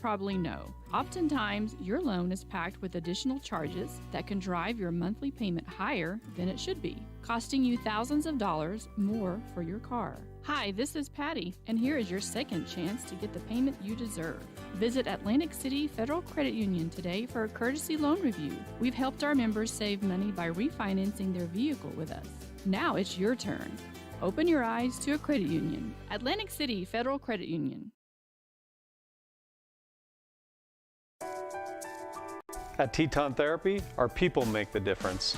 probably know, oftentimes your loan is packed with additional charges that can drive your monthly payment higher than it should be, costing you thousands of dollars more for your car. Hi, this is Patty, and here is your second chance to get the payment you deserve. Visit Atlantic City Federal Credit Union today for a courtesy loan review. We've helped our members save money by refinancing their vehicle with us. Now it's your turn. Open your eyes to a credit union. Atlantic City Federal Credit Union. At Teton Therapy, our people make the difference.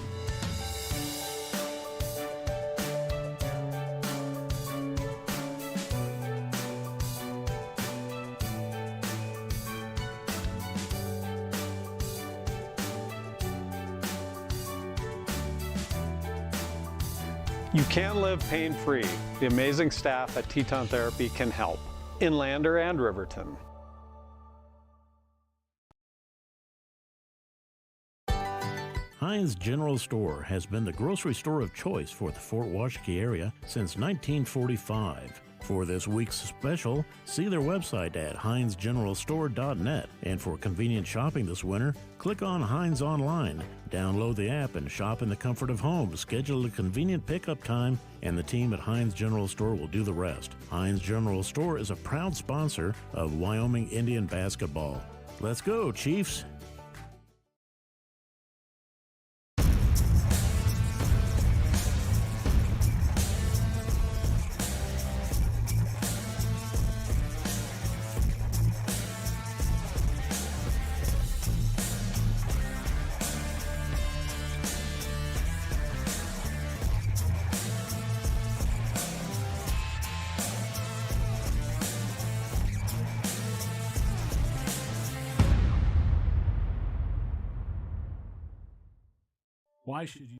You can live pain-free. The amazing staff at Teton Therapy can help. In Lander and Riverton. Heinz General Store has been the grocery store of choice for the Fort Washakie area since 1945. For this week's special, see their website at heinzgeneralstore.net. And for convenient shopping this winter, click on Heinz Online, download the app, and shop in the comfort of home. Schedule a convenient pickup time, and the team at Heinz General Store will do the rest. Heinz General Store is a proud sponsor of Wyoming Indian basketball. Let's go, Chiefs! Why should you?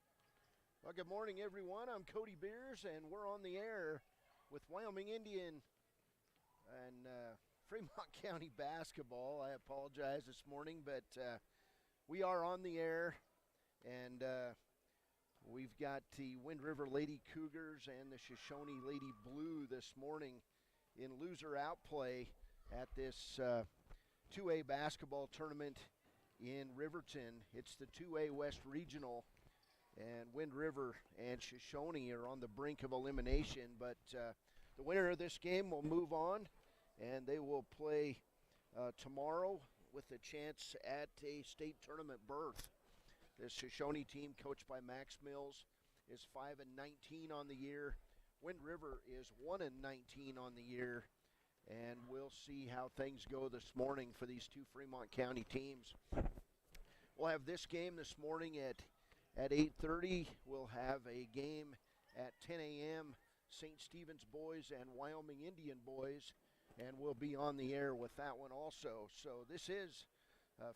Well, good morning, everyone. I'm Cody Beers, and we're on the air with Wyoming Indian and Fremont County basketball. I apologize this morning, but we are on the air, and we've got the Wind River Lady Cougars and the Shoshoni Lady Blue this morning in loser outplay at this 2A basketball tournament in Riverton. It's the 2A West Regional. And Wind River and Shoshoni are on the brink of elimination, but the winner of this game will move on, and they will play tomorrow with a chance at a state tournament berth. The Shoshoni team, coached by Max Mills, is 5-19 on the year. Wind River is 1-19 on the year, and we'll see how things go this morning for these two Fremont County teams. We'll have this game this morning at 8:30, we'll have a game at 10 a.m., St. Stephen's boys and Wyoming Indian boys, and we'll be on the air with that one also. So this is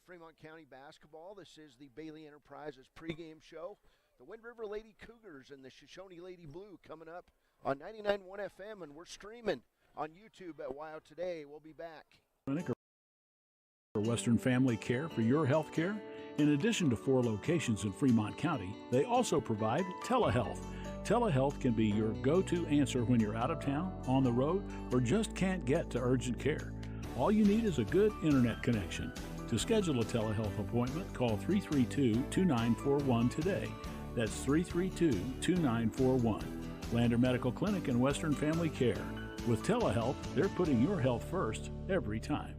Fremont County basketball. This is the Bailey Enterprises pregame show. The Wind River Lady Cougars and the Shoshoni Lady Blue coming up on 99.1 FM, and we're streaming on YouTube at WYO Today. We'll be back. Clinic or Western Family Care for your health care. In addition to 4 locations in Fremont County, they also provide telehealth. Telehealth can be your go-to answer when you're out of town, on the road, or just can't get to urgent care. All you need is a good internet connection. To schedule a telehealth appointment, call 332-2941 today. That's 332-2941. Lander Medical Clinic and Western Family Care. With telehealth, they're putting your health first every time.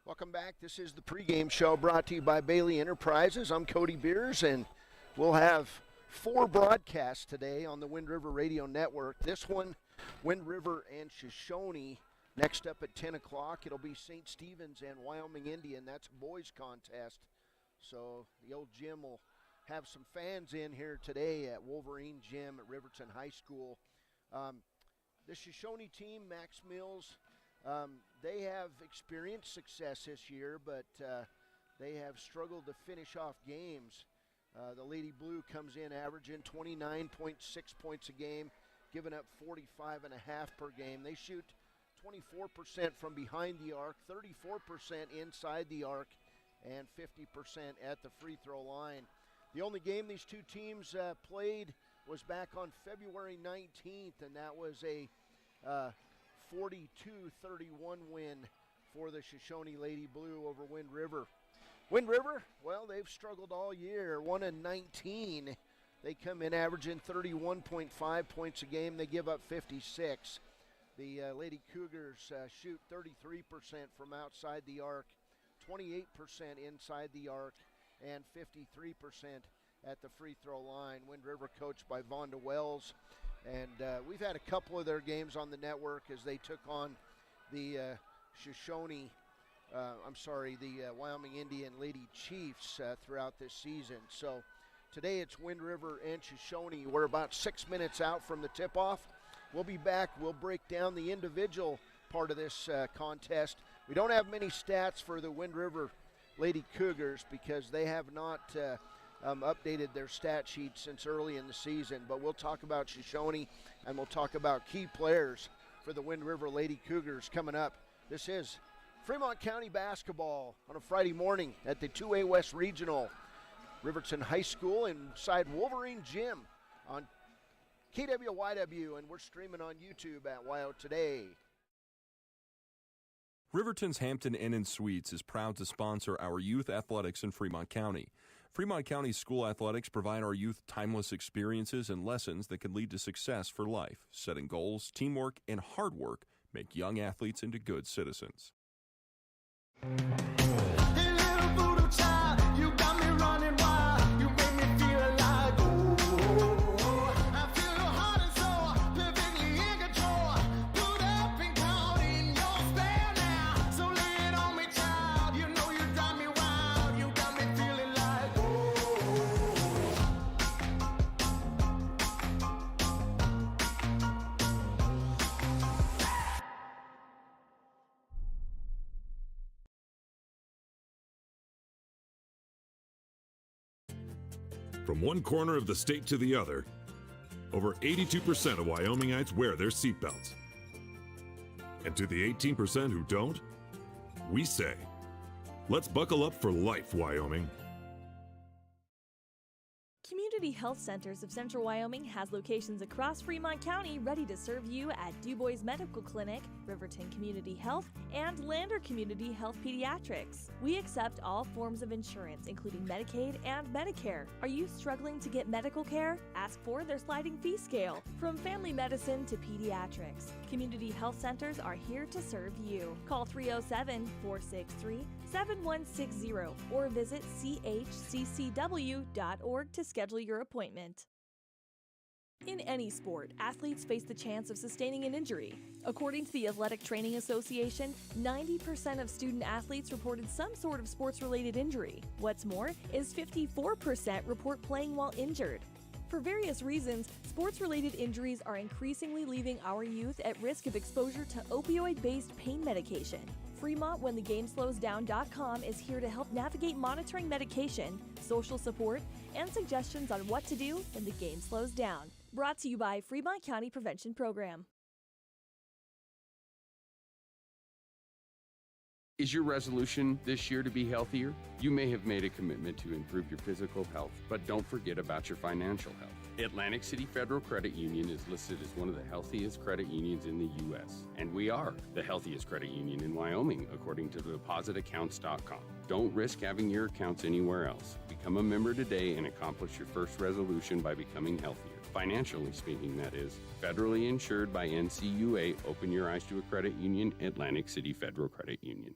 Welcome back. This is the pregame show brought to you by Bailey Enterprises. I'm Cody Beers, and we'll have 4 broadcasts today on the Wind River Radio Network. This one, Wind River and Shoshoni. Next up at 10 o'clock, it'll be St. Stephen's and Wyoming Indian. That's a boys contest. So the old gym will have some fans in here today at Wolverine Gym at Riverton High School. The Shoshoni team, Max Mills, they have experienced success this year, but they have struggled to finish off games. The Lady Blue comes in averaging 29.6 points a game, giving up 45.5 per game. They shoot 24% from behind the arc, 34% inside the arc, and 50% at the free throw line. The only game these two teams played was back on February 19th, and that was a 42-31 win for the Shoshoni Lady Blue over Wind River. Wind River, well, they've struggled all year, 1-19. They come in averaging 31.5 points a game. They give up 56. The Lady Cougars shoot 33% from outside the arc, 28% inside the arc, and 53% at the free throw line. Wind River coached by Vonda Wells. And we've had a couple of their games on the network as they took on the Wyoming Indian Lady Chiefs throughout this season. So today it's Wind River and Shoshoni. We're about 6 minutes out from the tip-off. We'll be back. We'll break down the individual part of this contest. We don't have many stats for the Wind River Lady Cougars because they have not updated their stat sheet since early in the season. But we'll talk about Shoshoni, and we'll talk about key players for the Wind River Lady Cougars coming up. This is Fremont County basketball on a Friday morning at the 2A West Regional. Riverton High School inside Wolverine Gym on KWYW, and we're streaming on YouTube at WYO Today. Riverton's Hampton Inn & Suites is proud to sponsor our youth athletics in Fremont County. Fremont County school athletics provide our youth timeless experiences and lessons that can lead to success for life. Setting goals, teamwork, and hard work make young athletes into good citizens. Hey, little voodoo child, you got me running wild. You make me feel alive. Oh, I feel your heart and soul, perfectly in control. Put up and count in your spell now. So lay it on me, child. You know you drive me wild. You got me feeling like From one corner of the state to the other, over 82% of Wyomingites wear their seatbelts. And to the 18% who don't, we say, let's buckle up for life, Wyoming. Community Health Centers of Central Wyoming has locations across Fremont County ready to serve you at DuBois Medical Clinic, Riverton Community Health, and Lander Community Health Pediatrics. We accept all forms of insurance, including Medicaid and Medicare. Are you struggling to get medical care? Ask for their sliding fee scale. From family medicine to pediatrics, Community Health Centers are here to serve you. Call 307-463-7160 or visit chccw.org to schedule your appointment. In any sport, athletes face the chance of sustaining an injury. According to the Athletic Training Association, 90% of student athletes reported some sort of sports-related injury. What's more is 54% report playing while injured. For various reasons, sports-related injuries are increasingly leaving our youth at risk of exposure to opioid-based pain medication. Fremont WhenTheGameSlowsDown.com is here to help navigate monitoring medication, social support, and suggestions on what to do when the game slows down. Brought to you by Fremont County Prevention Program. Is your resolution this year to be healthier? You may have made a commitment to improve your physical health, but don't forget about your financial health. Atlantic City Federal Credit Union is listed as one of the healthiest credit unions in the U.S., and we are the healthiest credit union in Wyoming, according to depositaccounts.com. Don't risk having your accounts anywhere else. Become a member today and accomplish your first resolution by becoming healthier. Financially speaking, that is. Federally insured by NCUA. Open your eyes to a credit union. Atlantic City Federal Credit Union.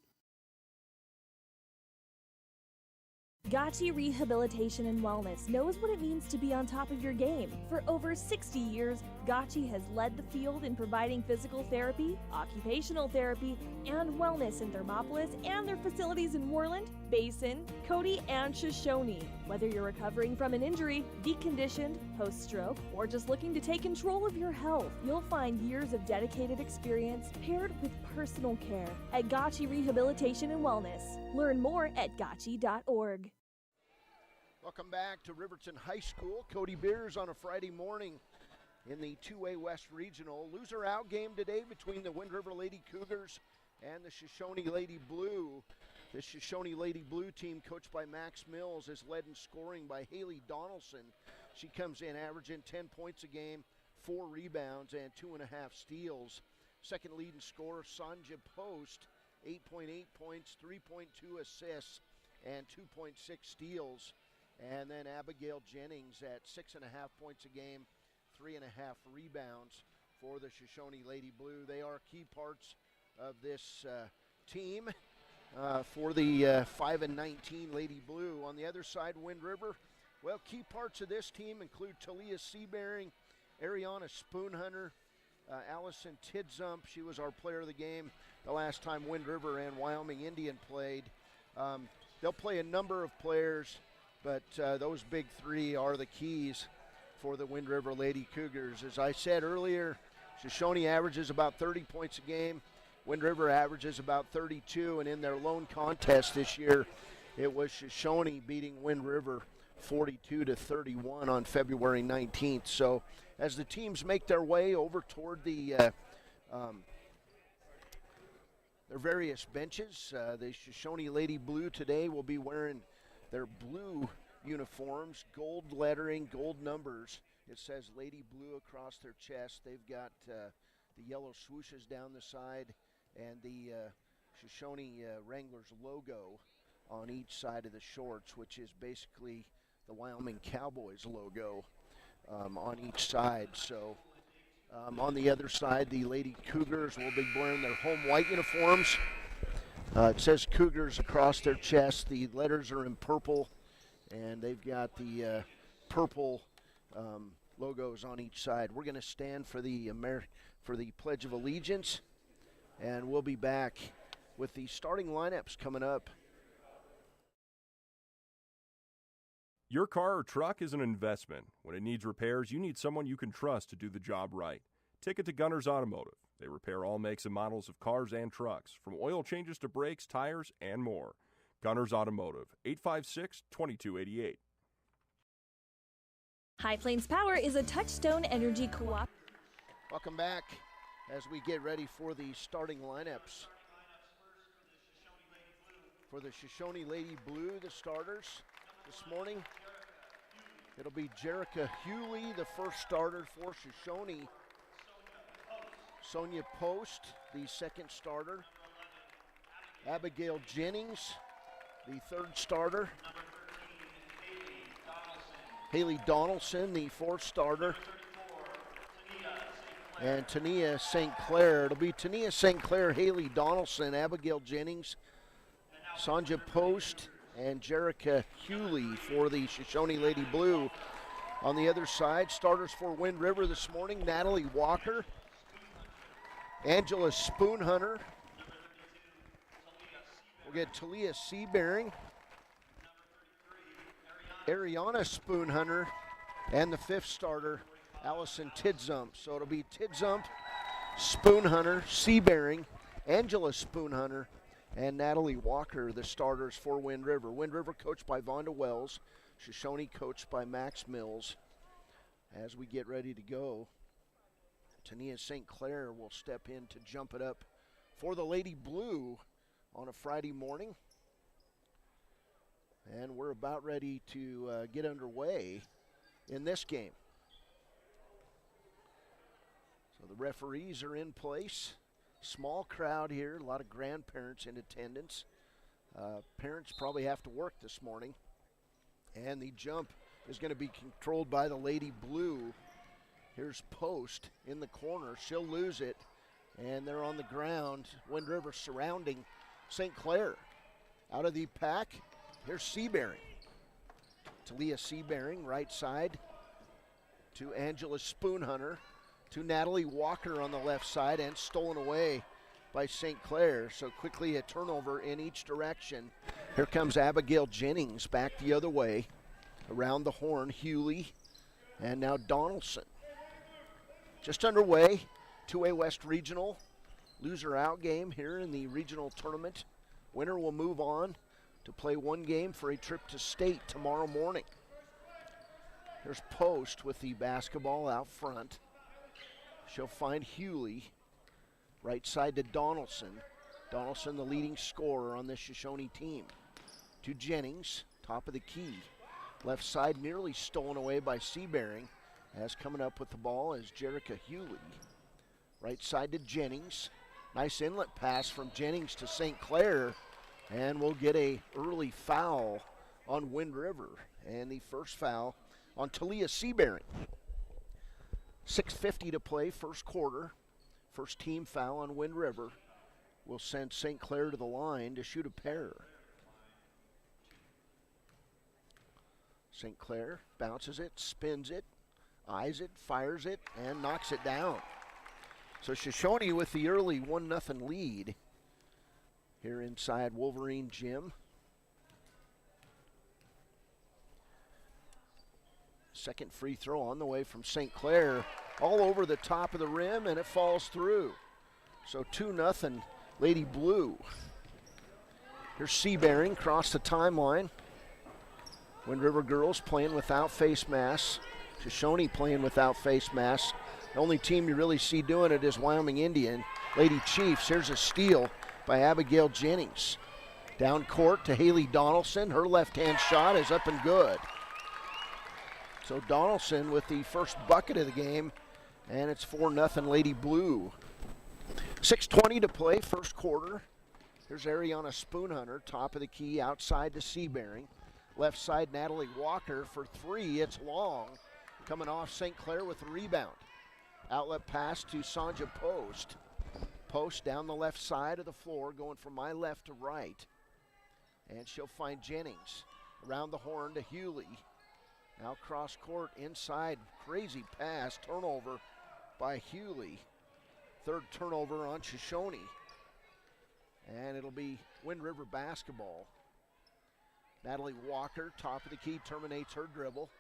Gotchi Rehabilitation and Wellness knows what it means to be on top of your game. For over 60 years, Gotchi has led the field in providing physical therapy, occupational therapy, and wellness in Thermopolis and their facilities in Worland, Basin, Cody, and Shoshoni. Whether you're recovering from an injury, deconditioned, post-stroke, or just looking to take control of your health, you'll find years of dedicated experience paired with personal care at Gotchi Rehabilitation and Wellness. Learn more at gotchi.org. Welcome back to Riverton High School. Cody Beers on a Friday morning in the 2A West Regional. Loser out game today between the Wind River Lady Cougars and the Shoshoni Lady Blue. The Shoshoni Lady Blue team, coached by Max Mills, is led in scoring by Haley Donaldson. She comes in averaging 10 points a game, 4 rebounds, and 2.5 steals. Second leading scorer, Sonja Post, 8.8 points, 3.2 assists, and 2.6 steals. And then Abigail Jennings at 6.5 points a game, 3.5 rebounds for the Shoshoni Lady Blue. They are key parts of this team for the 5-19 Lady Blue. On the other side, Wind River, well, key parts of this team include Talia Seabearing, Ariana Spoonhunter, Allison Tidzump. She was our player of the game the last time Wind River and Wyoming Indian played. They'll play a number of players, but those big three are the keys for the Wind River Lady Cougars. As I said earlier, Shoshoni averages about 30 points a game. Wind River averages about 32, and in their lone contest this year, it was Shoshoni beating Wind River 42-31 on February 19th. So as the teams make their way over toward their various benches, the Shoshoni Lady Blue today will be wearing their blue uniforms, gold lettering, gold numbers. It says Lady Blue across their chest. They've got the yellow swooshes down the side and the Shoshoni Wranglers logo on each side of the shorts, which is basically the Wyoming Cowboys logo on each side. So on the other side, the Lady Cougars will be wearing their home white uniforms. It says Cougars across their chest. The letters are in purple, and they've got the purple logos on each side. We're going to stand for the Pledge of Allegiance, and we'll be back with the starting lineups coming up. Your car or truck is an investment. When it needs repairs, you need someone you can trust to do the job right. Take it to Gunners Automotive. They repair all makes and models of cars and trucks, from oil changes to brakes, tires, and more. Gunners Automotive, 856-2288. High Plains Power is a Touchstone Energy co-op. Welcome back as we get ready for the starting lineups. For the Shoshoni Lady Blue, the starters this morning, it'll be Jerica Hewley, the first starter for Shoshoni. Sonia Post, the second starter. Abigail Jennings, the third starter. Haley Donaldson, the fourth starter. And Tania St. Clair. It'll be Tania St. Clair, Haley Donaldson, Abigail Jennings, Sonja Post, and Jerica Hewley for the Shoshoni Lady Blue. On the other side, starters for Wind River this morning, Natalie Walker, Angela Spoonhunter. We'll get Talia Seabearing, Ariana Spoonhunter, and the fifth starter, Allison Tidzump. So it'll be Tidzump, Spoonhunter, Seabearing, Angela Spoonhunter, and Natalie Walker, the starters for Wind River. Wind River coached by Vonda Wells, Shoshoni coached by Max Mills. As we get ready to go, Tania St. Clair will step in to jump it up for the Lady Blue on a Friday morning. And we're about ready to get underway in this game. So the referees are in place. Small crowd here, a lot of grandparents in attendance. Parents probably have to work this morning. And the jump is going to be controlled by the Lady Blue. Here's Post in the corner. She'll lose it. And they're on the ground. Wind River surrounding St. Clair. Out of the pack, here's Seabearing. Talia Seabearing, right side, to Angela Spoonhunter, to Natalie Walker on the left side, and stolen away by St. Clair. So quickly a turnover in each direction. Here comes Abigail Jennings back the other way. Around the horn, Hewley, and now Donaldson. Just underway, 2A West Regional. Loser out game here in the regional tournament. Winner will move on to play one game for a trip to state tomorrow morning. Here's Post with the basketball out front. She'll find Hewley. Right side to Donaldson. Donaldson, the leading scorer on this Shoshoni team. To Jennings, top of the key. Left side nearly stolen away by Seabearing. As coming up with the ball is Jerica Hewley. Right side to Jennings. Nice inlet pass from Jennings to St. Clair, and we'll get a early foul on Wind River. And the first foul on Talia Seabearing. 6:50 to play, first quarter. First team foul on Wind River will send St. Clair to the line to shoot a pair. St. Clair bounces it, spins it, eyes it, fires it, and knocks it down. So Shoshoni with the early 1-0 lead here inside Wolverine Gym. Second free throw on the way from St. Clair, all over the top of the rim, and it falls through. So 2-0 Lady Blue. Here's Seabearing across the timeline. Wind River girls playing without face masks. Shoshoni playing without face masks. The only team you really see doing it is Wyoming Indian. Lady Chiefs, here's a steal by Abigail Jennings. Down court to Haley Donaldson. Her left-hand shot is up and good. So Donaldson with the first bucket of the game, and it's 4-0 Lady Blue. 6:20 to play, first quarter. Here's Ariana Spoonhunter, top of the key, outside to Seabearing. Left side, Natalie Walker for three. It's long. Coming off St. Clair with the rebound. Outlet pass to Sanja Post. Post down the left side of the floor, going from my left to right. And she'll find Jennings. Around the horn to Hewley. Now cross court inside. Crazy pass. Turnover by Hewley. Third turnover on Shoshoni. And it'll be Wind River basketball. Natalie Walker, top of the key, terminates her dribble.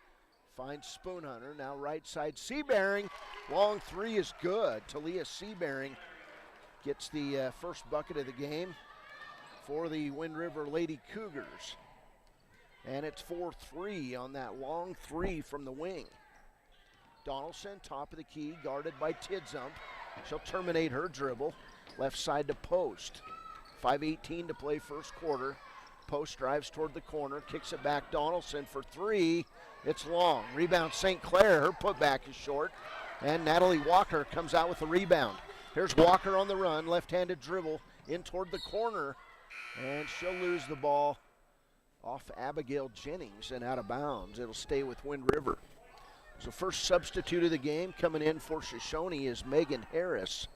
Finds Spoonhunter. Now right side, Seabearing. Long three is good. Talia Seabearing gets the first bucket of the game for the Wind River Lady Cougars. And it's 4-3 on that long three from the wing. Donaldson, top of the key, guarded by Tidzump. She'll terminate her dribble. Left side to Post. 5:18 to play first quarter. Post drives toward the corner, kicks it back. Donaldson for three. It's long. Rebound St. Clair. Her putback is short. And Natalie Walker comes out with the rebound. Here's Walker on the run. Left-handed dribble in toward the corner. And she'll lose the ball off Abigail Jennings and out of bounds. It'll stay with Wind River. So first substitute of the game coming in for Shoshoni is Megan Harris.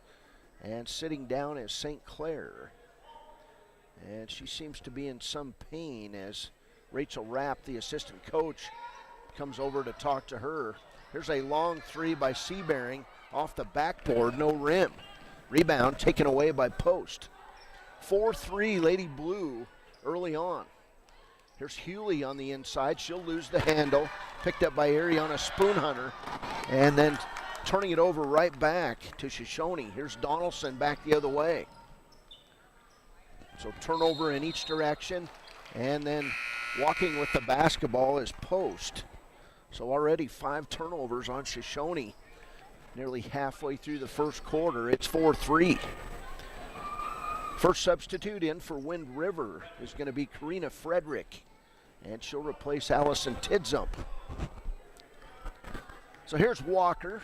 And sitting down is St. Clair. And she seems to be in some pain as Rachel Rapp, the assistant coach, comes over to talk to her. Here's a long three by Seabearing off the backboard, no rim. Rebound taken away by Post. 4-3 Lady Blue early on. Here's Hewley on the inside. She'll lose the handle. Picked up by Ariana Spoonhunter. And then turning it over right back to Shoshoni. Here's Donaldson back the other way. So turnover in each direction. And then walking with the basketball is Post. So already 5 turnovers on Shoshoni. Nearly halfway through the first quarter. It's 4-3. First substitute in for Wind River is going to be Karina Frederick, and she'll replace Allison Tidzump. So here's Walker.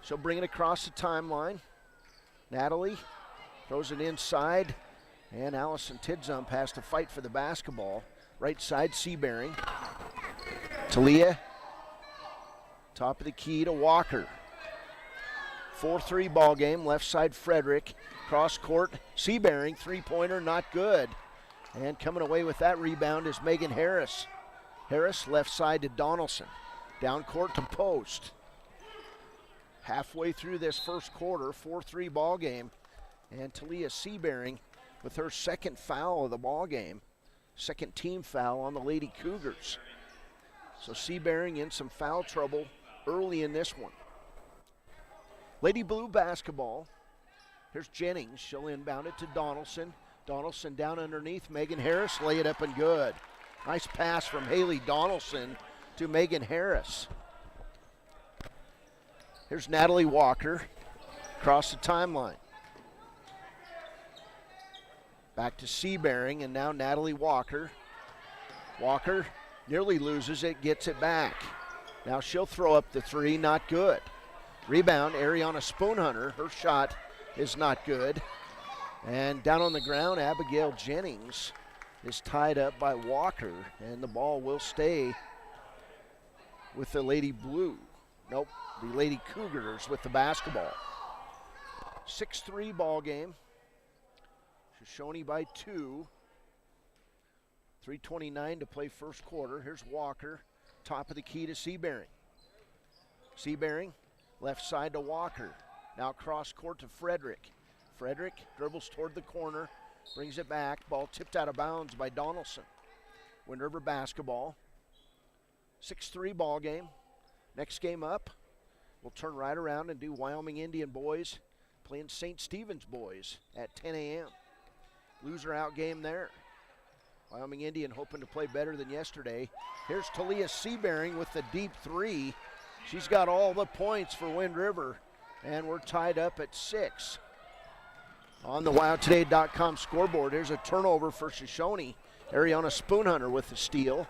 She'll bring it across the timeline. Natalie throws it inside, and Allison Tidzump has to fight for the basketball. Right side, Seabearing. Talia, top of the key to Walker. 4-3 ball game, left side Frederick. Cross court, Seabearing, three-pointer, not good. And coming away with that rebound is Megan Harris. Harris left side to Donaldson. Down court to Post. Halfway through this first quarter, 4-3 ball game. And Talia Seabearing with her second foul of the ball game. Second team foul on the Lady Cougars. So Seabearing in some foul trouble early in this one. Lady Blue basketball. Here's Jennings. She'll inbound it to Donaldson. Donaldson down underneath. Megan Harris lay it up and good. Nice pass from Haley Donaldson to Megan Harris. Here's Natalie Walker across the timeline. Back to Seabearing, and now Natalie Walker. Walker nearly loses it, gets it back. Now she'll throw up the three, not good. Rebound, Ariana Spoonhunter. Her shot is not good. And down on the ground, Abigail Jennings is tied up by Walker, and the ball will stay with the Lady Blue. Nope, the Lady Cougars with the basketball. 6-3 ball game. Shoshoni by 2. 3:29 to play first quarter. Here's Walker, top of the key to Seabearing. Seabearing, left side to Walker. Now cross court to Frederick. Frederick dribbles toward the corner, brings it back. Ball tipped out of bounds by Donaldson. Wind River basketball. 6-3 ball game. Next game up, we'll turn right around and do Wyoming Indian boys playing St. Stephen's boys at 10 a.m. Loser out game there. Wyoming Indian hoping to play better than yesterday. Here's Talia Seabearing with the deep three. She's got all the points for Wind River, and we're tied up at 6. On the WyoToday.com scoreboard, here's a turnover for Shoshoni. Ariana Spoonhunter with the steal,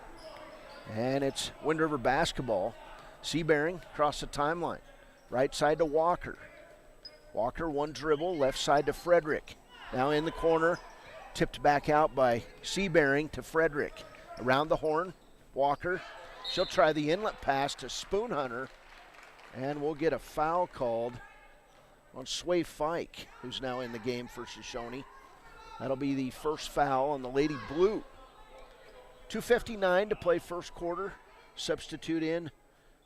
and it's Wind River basketball. Seabearing across the timeline. Right side to Walker. Walker, one dribble, left side to Frederick. Now in the corner, tipped back out by Seabearing to Frederick. Around the horn, Walker. She'll try the inlet pass to Spoonhunter, and we'll get a foul called on Sway Fike, who's now in the game for Shoshoni. That'll be the first foul on the Lady Blue. 2:59 to play first quarter. Substitute in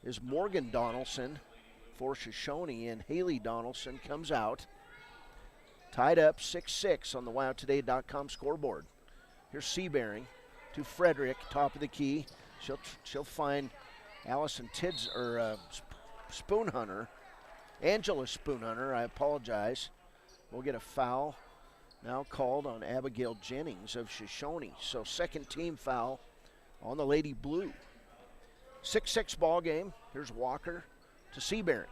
is Morgan Donaldson for Shoshoni, and Haley Donaldson comes out. Tied up 6-6 on the WyoToday.com scoreboard. Here's Seabearing to Frederick, top of the key. She'll find Allison Spoonhunter. Angela Spoonhunter, I apologize. We'll get a foul now called on Abigail Jennings of Shoshoni. So second team foul on the Lady Blue. 6-6 ball game. Here's Walker to Seabearing.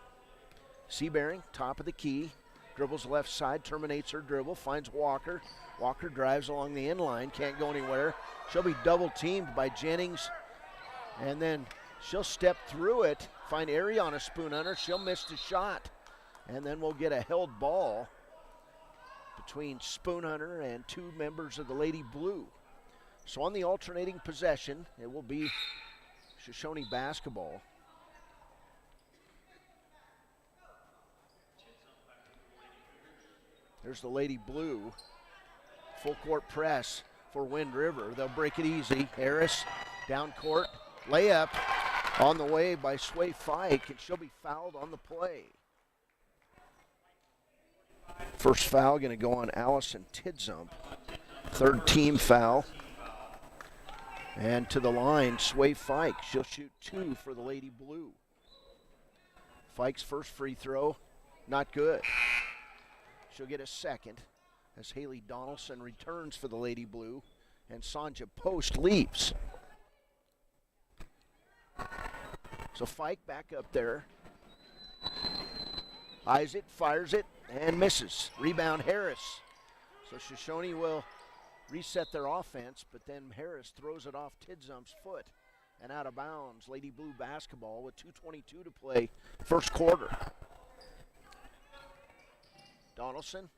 Seabearing, top of the key. Dribbles left side, terminates her dribble, finds Walker. Walker drives along the inline, can't go anywhere. She'll be double teamed by Jennings, and then she'll step through it, find Ariana Spoonhunter. She'll miss the shot, and then we'll get a held ball between Spoonhunter and two members of the Lady Blue. So on the alternating possession, it will be Shoshoni basketball. There's the Lady Blue. Full court press for Wind River. They'll break it easy. Harris down court. Layup on the way by Sway Fike, and she'll be fouled on the play. First foul going to go on Allison Tidzump. Third team foul. And to the line, Sway Fike. She'll shoot 2 for the Lady Blue. Fike's first free throw, not good. She'll get a second as Haley Donaldson returns for the Lady Blue, and Sonja Post leaves. So Fike back up there. Eyes it, fires it, and misses. Rebound Harris. So Shoshoni will reset their offense, but then Harris throws it off Tidzump's foot and out of bounds. Lady Blue basketball with 2:22 to play first quarter. Donaldson,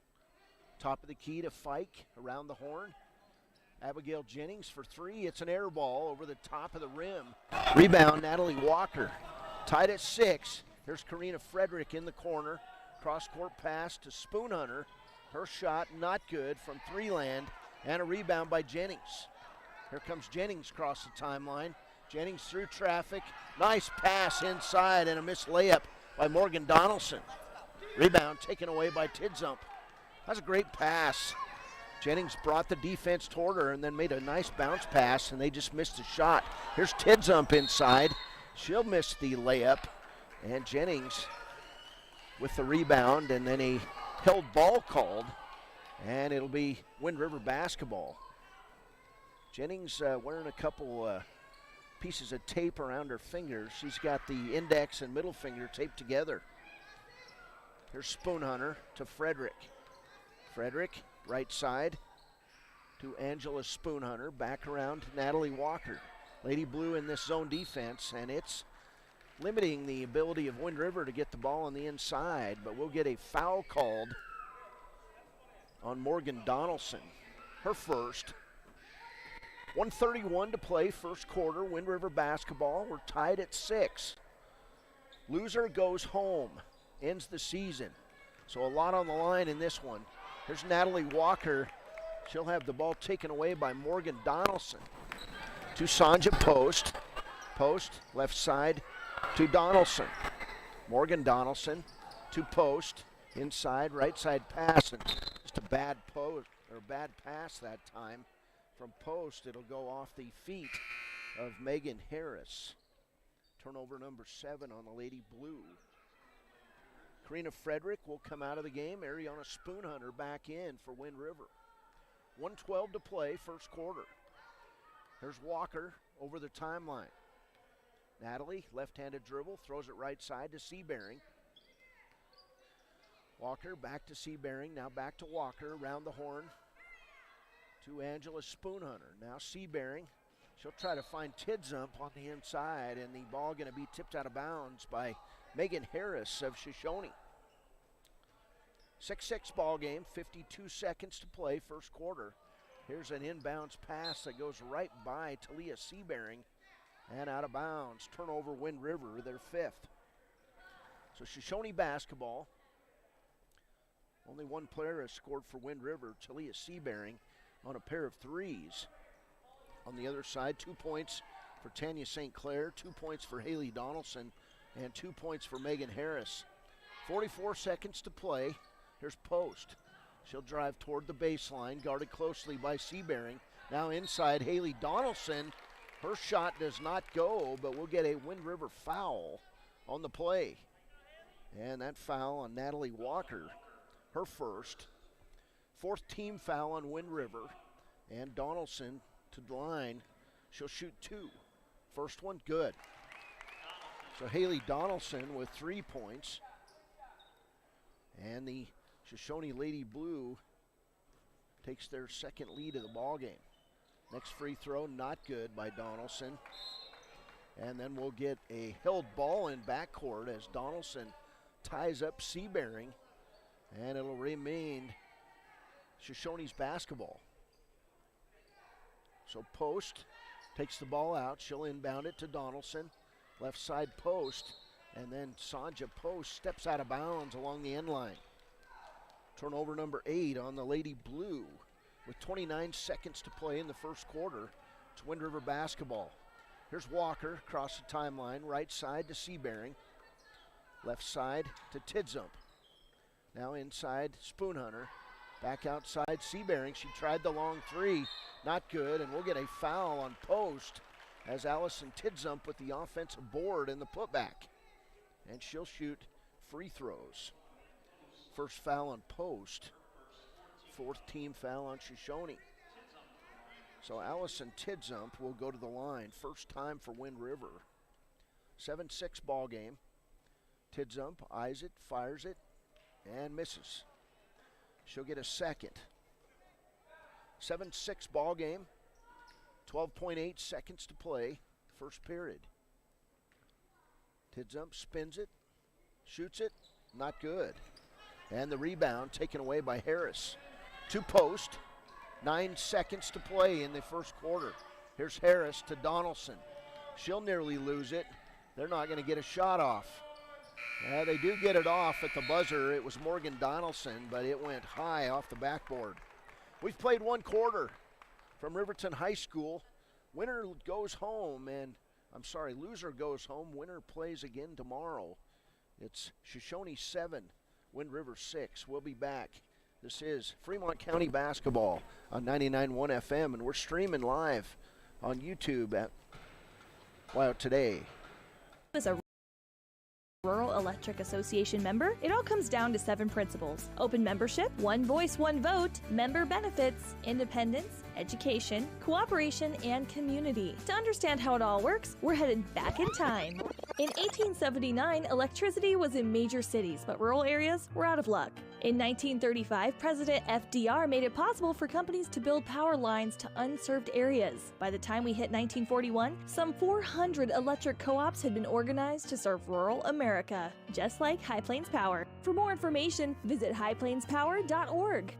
top of the key to Fike, around the horn. Abigail Jennings for 3. It's an air ball over the top of the rim. Rebound, Natalie Walker. Tied at 6. Here's Karina Frederick in the corner. Cross-court pass to Spoonhunter. Her shot not good from 3 land, and a rebound by Jennings. Here comes Jennings across the timeline. Jennings through traffic. Nice pass inside and a missed layup by Morgan Donaldson. Rebound taken away by Tidzump. That's a great pass. Jennings brought the defense toward her and then made a nice bounce pass, and they just missed a shot. Here's Tidzump inside. She'll miss the layup, and Jennings with the rebound, and then a held ball called, and it'll be Wind River basketball. Jennings wearing a couple pieces of tape around her fingers. She's got the index and middle finger taped together. Here's Spoonhunter to Frederick. Frederick, right side to Angela Spoonhunter. Back around to Natalie Walker. Lady Blue in this zone defense, and it's limiting the ability of Wind River to get the ball on the inside, but we'll get a foul called on Morgan Donaldson, her first. 1:31 to play, first quarter, Wind River basketball. We're tied at 6. Loser goes home, ends the season. So a lot on the line in this one. Here's Natalie Walker. She'll have the ball taken away by Morgan Donaldson. To Sanja Post. Post, left side to Donaldson. Morgan Donaldson to Post. Inside, right side pass, and just a bad pass that time. From Post, it'll go off the feet of Megan Harris. Turnover number 7 on the Lady Blue. Karina Frederick will come out of the game. Ariana Spoonhunter back in for Wind River. 1:12 to play, first quarter. Here's Walker over the timeline. Natalie, left-handed dribble, throws it right side to Seabearing. Walker back to Seabearing, now back to Walker, around the horn to Angela Spoonhunter. Now Seabearing, she'll try to find Tidzump on the inside, and the ball going to be tipped out of bounds by Megan Harris of Shoshoni. 6-6 ball game, 52 seconds to play, first quarter. Here's an inbounds pass that goes right by Talia Seabearing and out of bounds. Turnover, Wind River, their 5th. So Shoshoni basketball. Only one player has scored for Wind River, Talia Seabearing, on a pair of threes. On the other side, 2 points for Tanya St. Clair, 2 points for Haley Donaldson, and 2 points for Megan Harris. 44 seconds to play. Here's Post. She'll drive toward the baseline, guarded closely by Seabearing. Now inside, Haley Donaldson. Her shot does not go, but we'll get a Wind River foul on the play. And that foul on Natalie Walker, her first. 4th team foul on Wind River. And Donaldson to the line. She'll shoot 2. First one, good. So Haley Donaldson with 3 points. And the Shoshoni Lady Blue takes their second lead of the ball game. Next free throw, not good by Donaldson. And then we'll get a held ball in backcourt as Donaldson ties up Seabearing. And it'll remain Shoshoni's basketball. So Post takes the ball out. She'll inbound it to Donaldson. Left side Post. And then Sanja Post steps out of bounds along the end line. Turnover number 8 on the Lady Blue. With 29 seconds to play in the first quarter, it's Wind River basketball. Here's Walker across the timeline. Right side to Seabearing. Left side to Tidzump. Now inside Spoonhunter. Back outside Seabearing. She tried the long 3. Not good, and we'll get a foul on Post as Allison Tidzump with the offensive board and the putback. And she'll shoot free throws. First foul on Post. 4th team foul on Shoshoni. So Allison Tidzump will go to the line. First time for Wind River. 7-6 ball game. Tidzump eyes it, fires it, and misses. She'll get a second. 7-6 ball game. 12.8 seconds to play. First period. Tidzump spins it, shoots it, not good. And the rebound taken away by Harris. To Post. 9 seconds to play in the first quarter. Here's Harris to Donaldson. She'll nearly lose it. They're not going to get a shot off. They do get it off at the buzzer. It was Morgan Donaldson, but it went high off the backboard. We've played 1 quarter from Riverton High School. Winner goes home, and loser goes home. Winner plays again tomorrow. It's Shoshoni 7, Wind River 6. We'll be back. This is Fremont County Basketball on 99.1 FM, and we're streaming live on YouTube at Wow Today. As a Rural Electric Association member, it all comes down to 7 principles: open membership, one voice, one vote, member benefits, independence, education, cooperation, and community. To understand how it all works, we're headed back in time. In 1879, electricity was in major cities, but rural areas were out of luck. In 1935, President FDR made it possible for companies to build power lines to unserved areas. By the time we hit 1941, some 400 electric co-ops had been organized to serve rural America, just like High Plains Power. For more information, visit highplainspower.org.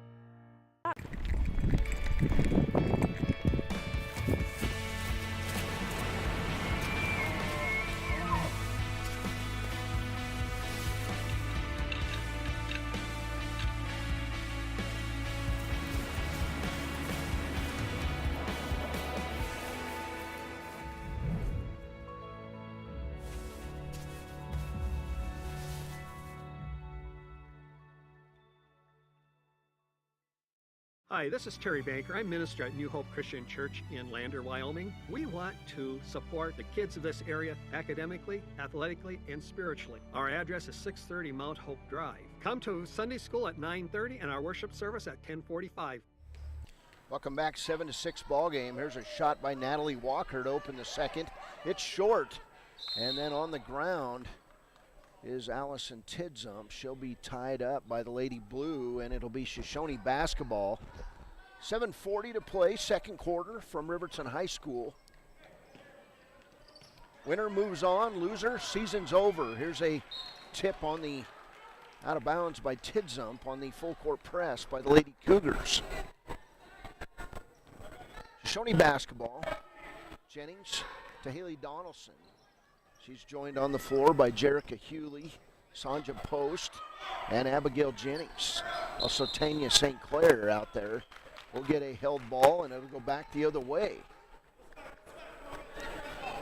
Hi, this is Terry Banker. I'm minister at New Hope Christian Church in Lander, Wyoming. We want to support the kids of this area academically, athletically, and spiritually. Our address is 630 Mount Hope Drive. Come to Sunday school at 9:30 and our worship service at 10:45. Welcome back, 7-6 ball game. Here's a shot by Natalie Walker to open the second. It's short, and then on the ground is Allison Tidzump. She'll be tied up by the Lady Blue, and it'll be Shoshoni basketball. 7:40 to play, second quarter from Riverton High School. Winner moves on, loser, season's over. Here's a tip on the out of bounds by Tidzump on the full court press by the Lady Cougars. Shoshoni basketball. Jennings to Haley Donaldson. She's joined on the floor by Jerica Hewley, Sanja Post, and Abigail Jennings. Also Tanya St. Clair out there will get a held ball, and it'll go back the other way.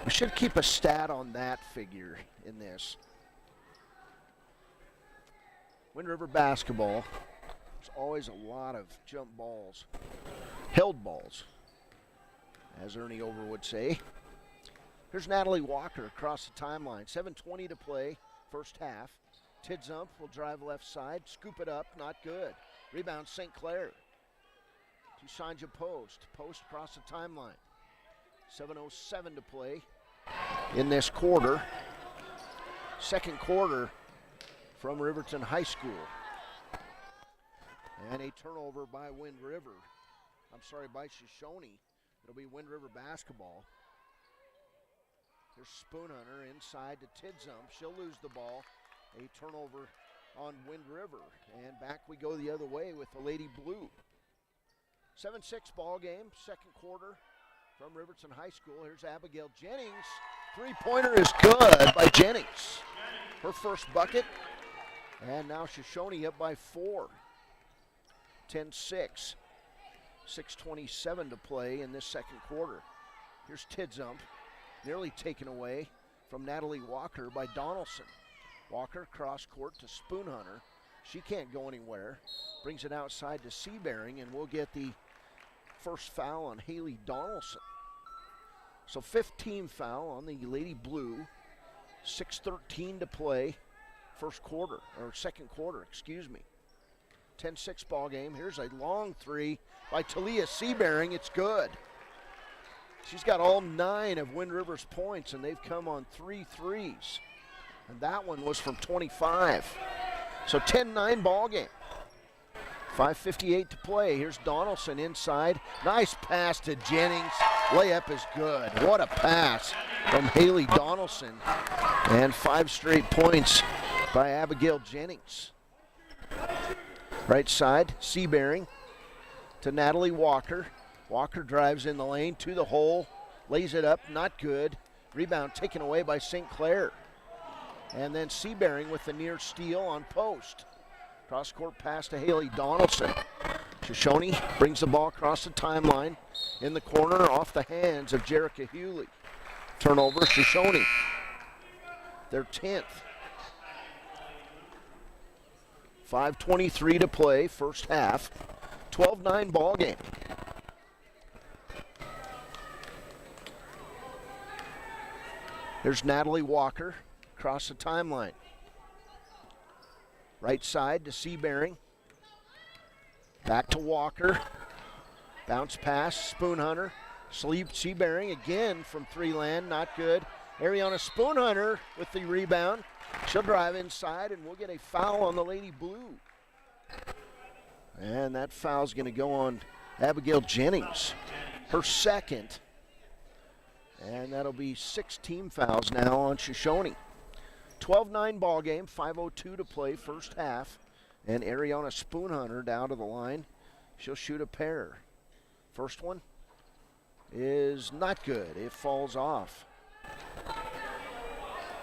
We should keep a stat on that figure in this. Wind River basketball, there's always a lot of jump balls, held balls, as Ernie Over would say. Here's Natalie Walker across the timeline. 7:20 to play, first half. Tidzump will drive left side, scoop it up, not good. Rebound St. Clair to Sanja Post. Post across the timeline. 7:07 to play in this quarter. Second quarter from Riverton High School. And a turnover by Wind River. By Shoshoni. It'll be Wind River basketball. There's Spoonhunter inside to Tidzump. She'll lose the ball. A turnover on Wind River. And back we go the other way with the Lady Blue. 7-6 ball game, second quarter from Riverton High School. Here's Abigail Jennings. Three-pointer is good by Jennings. Her first bucket. And now Shoshoni up by 4. 10-6. 6:27 to play in this second quarter. Here's Tidzump. Nearly taken away from Natalie Walker by Donaldson. Walker cross court to Spoonhunter. She can't go anywhere. Brings it outside to Seabearing, and we'll get the first foul on Haley Donaldson. So 15 foul on the Lady Blue. 6:13 to play, second quarter, excuse me. 10-6 ball game. Here's a long three by Talia Seabearing. It's good. She's got all 9 of Wind River's points, and they've come on 3 threes. And that one was from 25. So 10-9 ball game. 5:58 to play. Here's Donaldson inside. Nice pass to Jennings. Layup is good. What a pass from Haley Donaldson. And 5 straight points by Abigail Jennings. Right side, Seabearing to Natalie Walker. Walker drives in the lane to the hole, lays it up, not good. Rebound taken away by St. Clair. And then Seabearing with the near steal on Post. Cross-court pass to Haley Donaldson. Shoshoni brings the ball across the timeline in the corner off the hands of Jerica Hewley. Turnover, Shoshoni. Their 10th. 5:23 to play, first half. 12-9 ball game. There's Natalie Walker across the timeline. Right side to Seabearing. Back to Walker. Bounce pass, Spoonhunter. Seabearing again from 3 land, not good. Ariana Spoonhunter with the rebound. She'll drive inside, and we'll get a foul on the Lady Blue. And that foul's going to go on Abigail Jennings, her second. And that'll be 6 team fouls now on Shoshoni. 12-9 ball game, 5:02 to play, first half. And Ariana Spoonhunter down to the line. She'll shoot a pair. First one is not good. It falls off.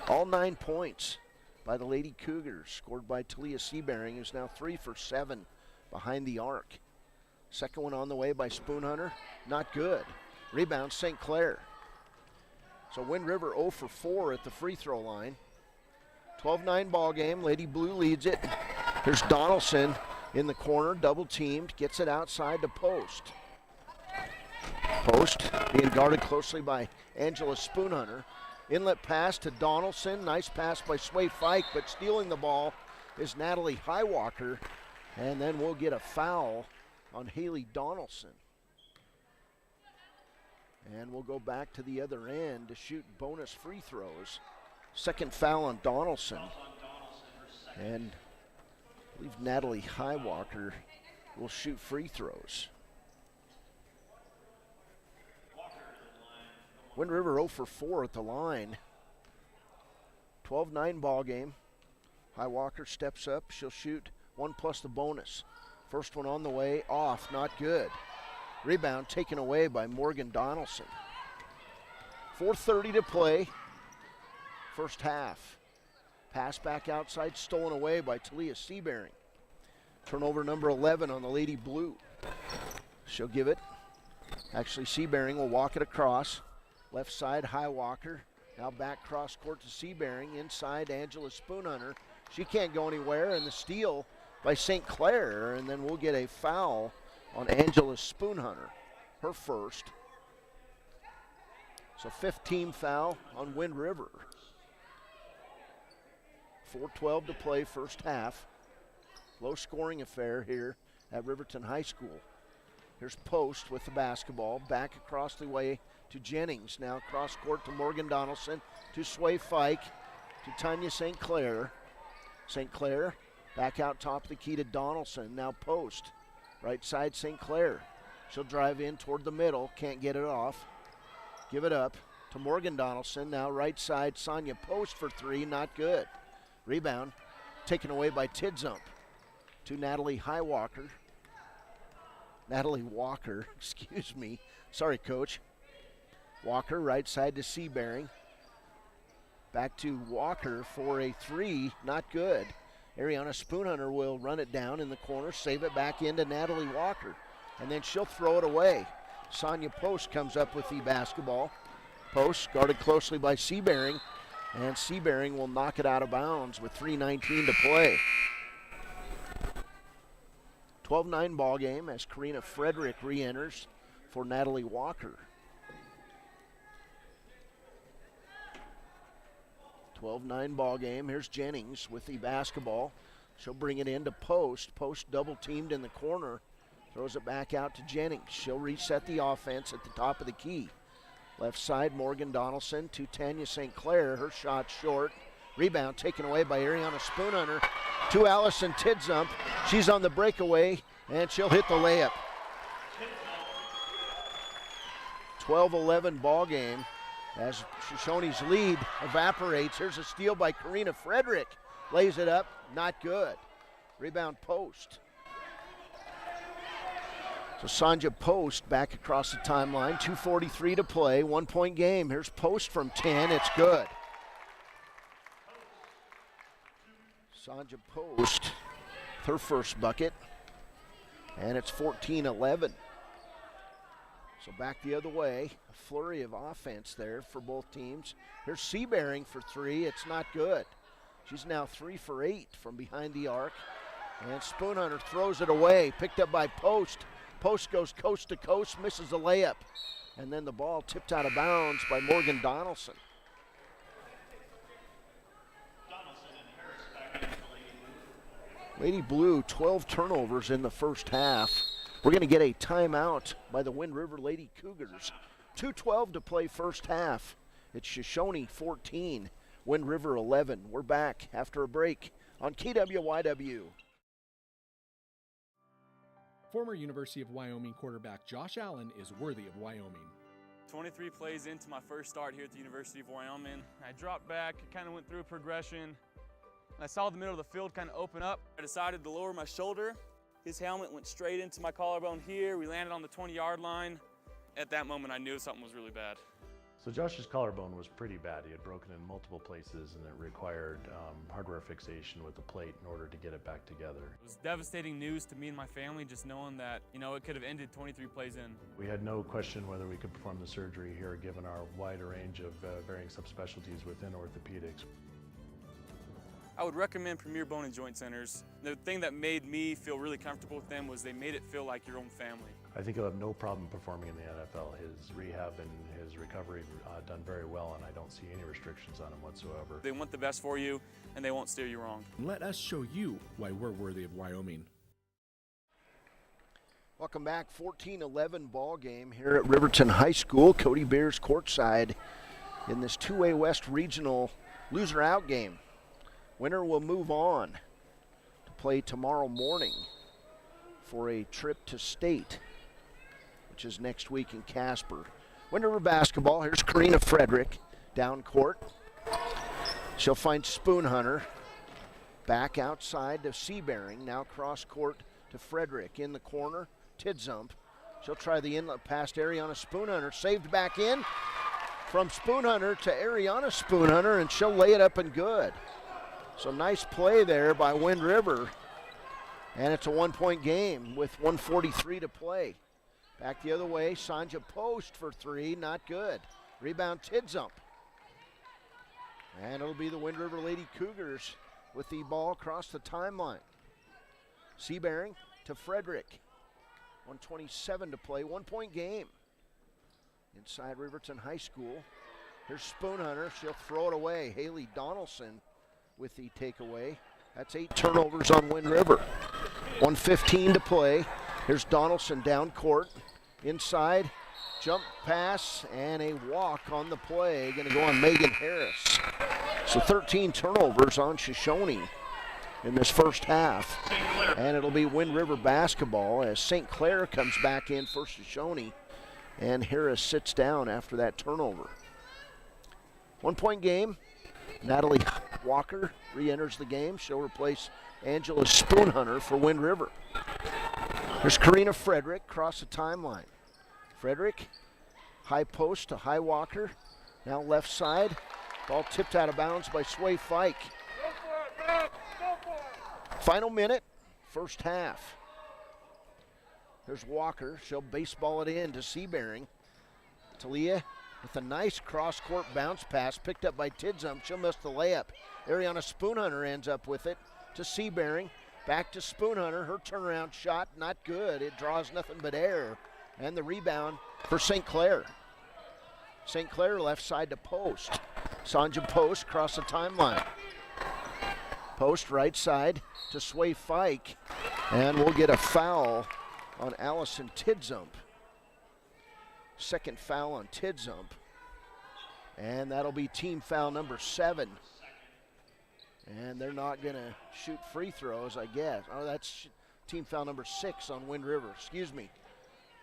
All 9 points by the Lady Cougars, scored by Talia Seabearing, who's now 3 for 7 behind the arc. Second one on the way by Spoonhunter, not good. Rebound, St. Clair. So Wind River 0 for 4 at the free throw line. 12-9 ball game, Lady Blue leads it. Here's Donaldson in the corner, double teamed, gets it outside to Post. Post being guarded closely by Angela Spoonhunter. Inlet pass to Donaldson, nice pass by Sway Fike, but stealing the ball is Natalie Highwalker. And then we'll get a foul on Haley Donaldson. And we'll go back to the other end to shoot bonus free throws. Second foul on Donaldson. And I believe Natalie Highwalker will shoot free throws. Wind River 0 for 4 at the line. 12-9 ball game. Highwalker steps up. She'll shoot 1 plus the bonus. First one on the way, off, not good. Rebound taken away by Morgan Donaldson. 4:30 to play. First half. Pass back outside, stolen away by Talia Seabearing. Turnover number 11 on the Lady Blue. She'll give it. Actually, Seabearing will walk it across. Left side, Highwalker. Now back cross court to Seabearing. Inside, Angela Spoonhunter. She can't go anywhere, and the steal by St. Clair, and then we'll get a foul on Angela Spoonhunter, her first. So 5th team foul on Wind River. 4:12 to play, first half. Low scoring affair here at Riverton High School. Here's Post with the basketball, back across the way to Jennings. Now cross court to Morgan Donaldson, to Sway Fike, to Tanya St. Clair. St. Clair back out top of the key to Donaldson. Now Post, right side St. Clair. She'll drive in toward the middle, can't get it off. Give it up to Morgan Donaldson. Now right side Sonia Post for 3, not good. Rebound taken away by Tidzump to Natalie Highwalker. Natalie Walker, excuse me. Sorry, Coach. Walker, right side to Seabearing. Back to Walker for a 3, not good. Ariana Spoonhunter will run it down in the corner, save it back into Natalie Walker, and then she'll throw it away. Sonia Post comes up with the basketball. Post guarded closely by Seabearing, and Seabearing will knock it out of bounds with 3:19 to play. 12-9 ball game as Karina Frederick re-enters for Natalie Walker. 12-9 ball game. Here's Jennings with the basketball. She'll bring it into Post. Post double teamed in the corner. Throws it back out to Jennings. She'll reset the offense at the top of the key. Left side, Morgan Donaldson to Tanya St. Clair. Her shot short. Rebound taken away by Ariana Spoonhunter to Allison Tidzump. She's on the breakaway, and she'll hit the layup. 12-11 ball game as Shoshoni's lead evaporates. Here's a steal by Karina Frederick. Lays it up, not good. Rebound Post. So Sanja Post back across the timeline. 2:43 to play, 1-point game. Here's Post from 10, it's good. Sanja Post, her first bucket, and it's 14-11. So back the other way, a flurry of offense there for both teams. Here's Seabearing for 3, it's not good. She's now 3 for 8 from behind the arc, and Spoonhunter throws it away, picked up by Post. Post goes coast to coast, misses the layup, and then the ball tipped out of bounds by Morgan Donaldson. Lady Blue, 12 turnovers in the first half. We're going to get a timeout by the Wind River Lady Cougars. 2:12 to play first half. It's Shoshoni 14, Wind River 11. We're back after a break on KWYW. Former University of Wyoming quarterback Josh Allen is worthy of Wyoming. 23 plays into my first start here at the University of Wyoming. I dropped back, kind of went through a progression. I saw the middle of the field kind of open up. I decided to lower my shoulder. His helmet went straight into my collarbone here. We landed on the 20-yard line. At that moment, I knew something was really bad. So Josh's collarbone was pretty bad. He had broken in multiple places, and it required hardware fixation with the plate in order to get it back together. It was devastating news to me and my family, just knowing that, it could have ended 23 plays in. We had no question whether we could perform the surgery here, given our wide range of varying subspecialties within orthopedics. I would recommend Premier Bone and Joint Centers. The thing that made me feel really comfortable with them was they made it feel like your own family. I think he'll have no problem performing in the NFL. His rehab and his recovery done very well, and I don't see any restrictions on him whatsoever. They want the best for you, and they won't steer you wrong. Let us show you why we're worthy of Wyoming. Welcome back. 14-11 ball game here at Riverton High School. Cody Bears courtside in this 2A West Regional loser-out game. Winner will move on to play tomorrow morning for a trip to state, which is next week in Casper. Wind River basketball. Here's Karina Frederick down court. She'll find Spoon Hunter back outside to Seabearing. Now cross court to Frederick in the corner. Tidzump. She'll try the inlet pass to Ariana Spoon Hunter. Saved back in from Spoon Hunter to Ariana Spoon Hunter, and she'll lay it up and good. So nice play there by Wind River. And it's a one-point game with 1:43 to play. Back the other way, Sanja Post for three, not good. Rebound Tidzump. And it'll be the Wind River Lady Cougars with the ball across the timeline. Seabearing to Frederick. 1:27 to play, one-point game. Inside Riverton High School. Here's Spoon Hunter, she'll throw it away. Haley Donaldson with the takeaway. That's 8 turnovers on Wind River. 1:15 to play. Here's Donaldson down court. Inside, jump pass, and a walk on the play. Gonna go on Megan Harris. So 13 turnovers on Shoshoni in this first half. And it'll be Wind River basketball as St. Clair comes back in for Shoshoni. And Harris sits down after that turnover. One-point game. Natalie Walker re-enters the game. She'll replace Angela Spoon Hunter for Wind River. There's Karina Frederick across the timeline. Frederick, high post to High Walker. Now left side. Ball tipped out of bounds by Sway Fike. Final minute, first half. There's Walker. She'll baseball it in to Seabearing. Talia with a nice cross-court bounce pass picked up by Tidzump. She'll miss the layup. Ariana Spoon Hunter ends up with it to Seabearing. Back to Spoon Hunter. Her turnaround shot, not good. It draws nothing but air. And the rebound for St. Clair. St. Clair left side to Post. Sanja Post across the timeline. Post right side to Sway Fike. And we'll get a foul on Allison Tidzump. Second foul on Tidzump. And that'll be team foul number 7. And they're not going to shoot free throws, I guess. Oh, that's team foul number 6 on Wind River. Excuse me.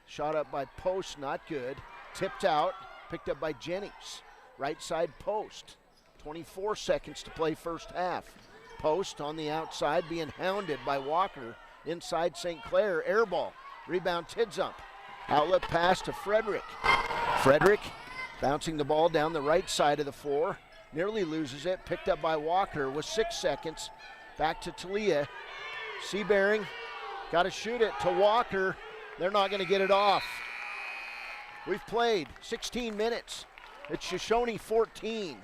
Shot up by Post, not good. Tipped out, picked up by Jennings. Right side Post. 24 seconds to play first half. Post on the outside being hounded by Walker. Inside St. Clair, air ball. Rebound Tidzump. Outlet pass to Frederick. Frederick bouncing the ball down the right side of the floor. Nearly loses it. Picked up by Walker with 6 seconds. Back to Talia. Seabearing. Got to shoot it to Walker. They're not going to get it off. We've played 16 minutes. It's Shoshoni 14.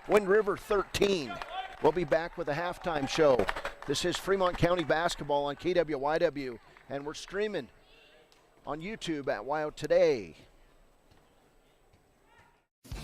Wind River 13. We'll be back with a halftime show. This is Fremont County Basketball on KWYW. And we're streaming on YouTube at WYO Today.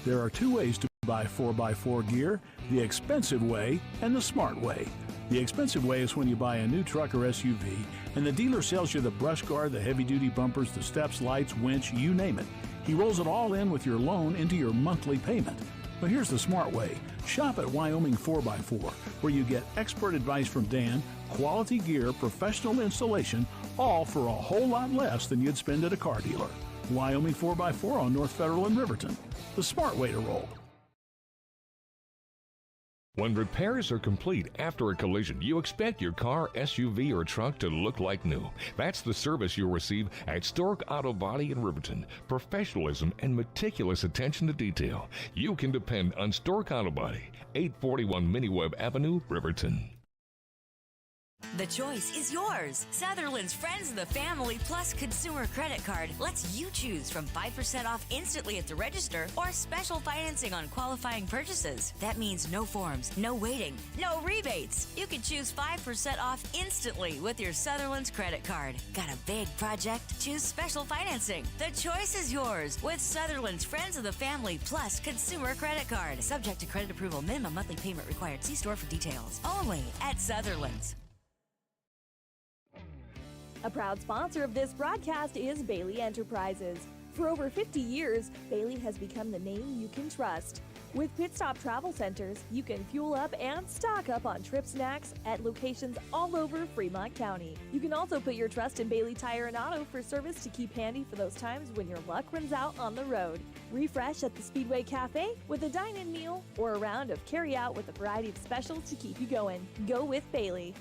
There are 2 ways to buy 4x4 gear, the expensive way and the smart way. The expensive way is when you buy a new truck or SUV and the dealer sells you the brush guard, the heavy-duty bumpers, the steps, lights, winch, you name it. He rolls it all in with your loan into your monthly payment. But here's the smart way. Shop at Wyoming 4x4, where you get expert advice from Dan, quality gear, professional installation, all for a whole lot less than you'd spend at a car dealer. Wyoming 4x4 on North Federal in Riverton. The smart way to roll. When repairs are complete after a collision, you expect your car, SUV, or truck to look like new. That's the service you'll receive at Stork Auto Body in Riverton. Professionalism and meticulous attention to detail. You can depend on Stork Auto Body, 841 Miniweb Avenue, Riverton. The choice is yours. Sutherland's Friends of the Family Plus Consumer Credit Card lets you choose from 5% off instantly at the register or special financing on qualifying purchases. That means no forms, no waiting, no rebates. You can choose 5% off instantly with your Sutherland's credit card. Got a big project? Choose special financing. The choice is yours with Sutherland's Friends of the Family Plus Consumer Credit Card. Subject to credit approval. Minimum monthly payment required. See store for details. Only at Sutherland's. A proud sponsor of this broadcast is Bailey Enterprises. For over 50 years, Bailey has become the name you can trust. With Pit Stop Travel Centers, you can fuel up and stock up on trip snacks at locations all over Fremont County. You can also put your trust in Bailey Tire and Auto for service to keep handy for those times when your luck runs out on the road. Refresh at the Speedway Cafe with a dine-in meal or a round of carry-out with a variety of specials to keep you going. Go with Bailey.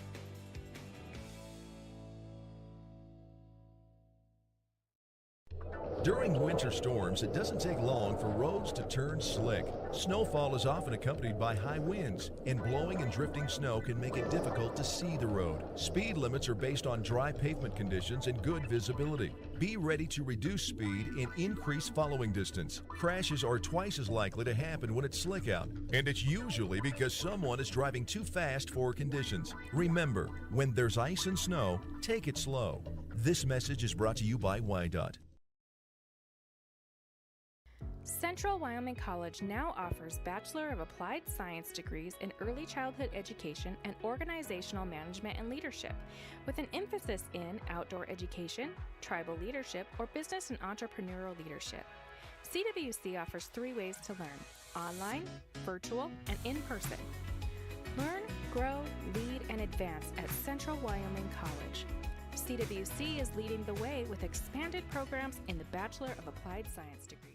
During winter storms, it doesn't take long for roads to turn slick. Snowfall is often accompanied by high winds, and blowing and drifting snow can make it difficult to see the road. Speed limits are based on dry pavement conditions and good visibility. Be ready to reduce speed and increase following distance. Crashes are twice as likely to happen when it's slick out, and it's usually because someone is driving too fast for conditions. Remember, when there's ice and snow, take it slow. This message is brought to you by WYDOT. Central Wyoming College now offers Bachelor of Applied Science degrees in Early Childhood Education and Organizational Management and Leadership, with an emphasis in outdoor education, tribal leadership, or business and entrepreneurial leadership. CWC offers 3 ways to learn: online, virtual, and in person. Learn, grow, lead, and advance at Central Wyoming College. CWC is leading the way with expanded programs in the Bachelor of Applied Science degrees.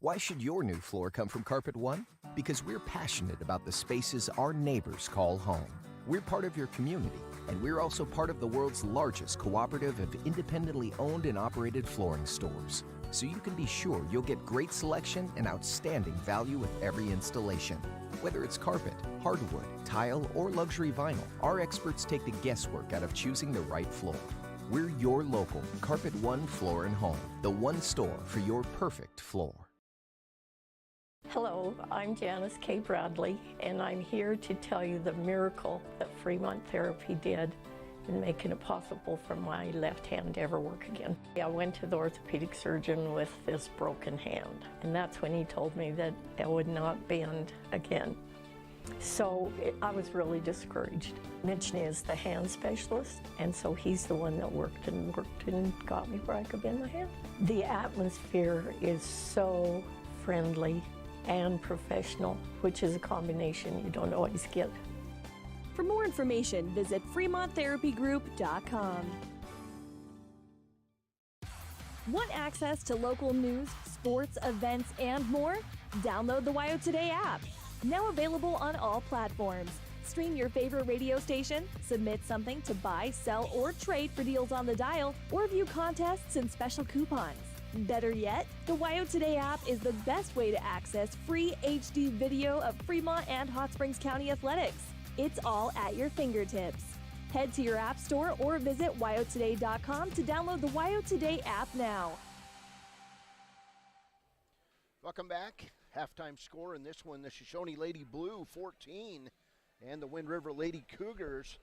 Why should your new floor come from Carpet One? Because we're passionate about the spaces our neighbors call home. We're part of your community, and we're also part of the world's largest cooperative of independently owned and operated flooring stores. So you can be sure you'll get great selection and outstanding value with every installation. Whether it's carpet, hardwood, tile, or luxury vinyl, our experts take the guesswork out of choosing the right floor. We're your local Carpet One Floor and Home, the one store for your perfect floor. Hello, I'm Janice K. Bradley, and I'm here to tell you the miracle that Fremont Therapy did in making it possible for my left hand to ever work again. I went to the orthopedic surgeon with this broken hand, and that's when he told me that it would not bend again. So I was really discouraged. Mitch is the hand specialist, and so he's the one that worked and got me where I could bend my hand. The atmosphere is so friendly and professional, which is a combination you don't always get. For more information, visit FremontTherapyGroup.com. Want access to local news, sports, events, and more? Download the WYO Today app. Now available on all platforms. Stream your favorite radio station, submit something to buy, sell, or trade for deals on the dial, or view contests and special coupons. Better yet, the WYO Today app is the best way to access free HD video of Fremont and Hot Springs County athletics. It's all at your fingertips. Head to your app store or visit wyotoday.com to download the WYO Today app now. Welcome back. Halftime score in this one, the Shoshoni Lady Blue 14 and the Wind River Lady Cougars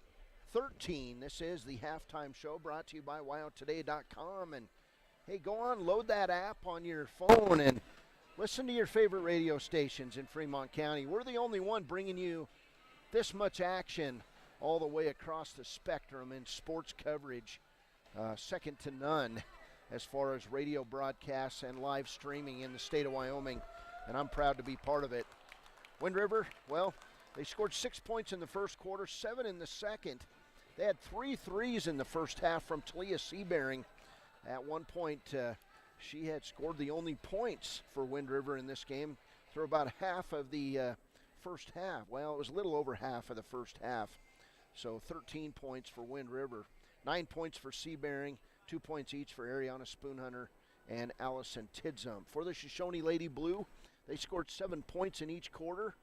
13. This is the halftime show brought to you by wyotoday.com. And hey, go on, load that app on your phone and listen to your favorite radio stations in Fremont County. We're the only one bringing you this much action all the way across the spectrum in sports coverage. Second to none as far as radio broadcasts and live streaming in the state of Wyoming, and I'm proud to be part of it. Wind River, well, They scored 6 points in the first quarter, 7 in the second. They had 3 threes in the first half from Talia Seabearing. At one point, she had scored the only points for Wind River in this game through about half of the first half. Well, it was a little over half of the first half. So 13 points for Wind River. 9 points for Seabearing, 2 points each for Ariana Spoonhunter and Allison Tidzum. For the Shoshoni Lady Blue, they scored 7 points in each quarter.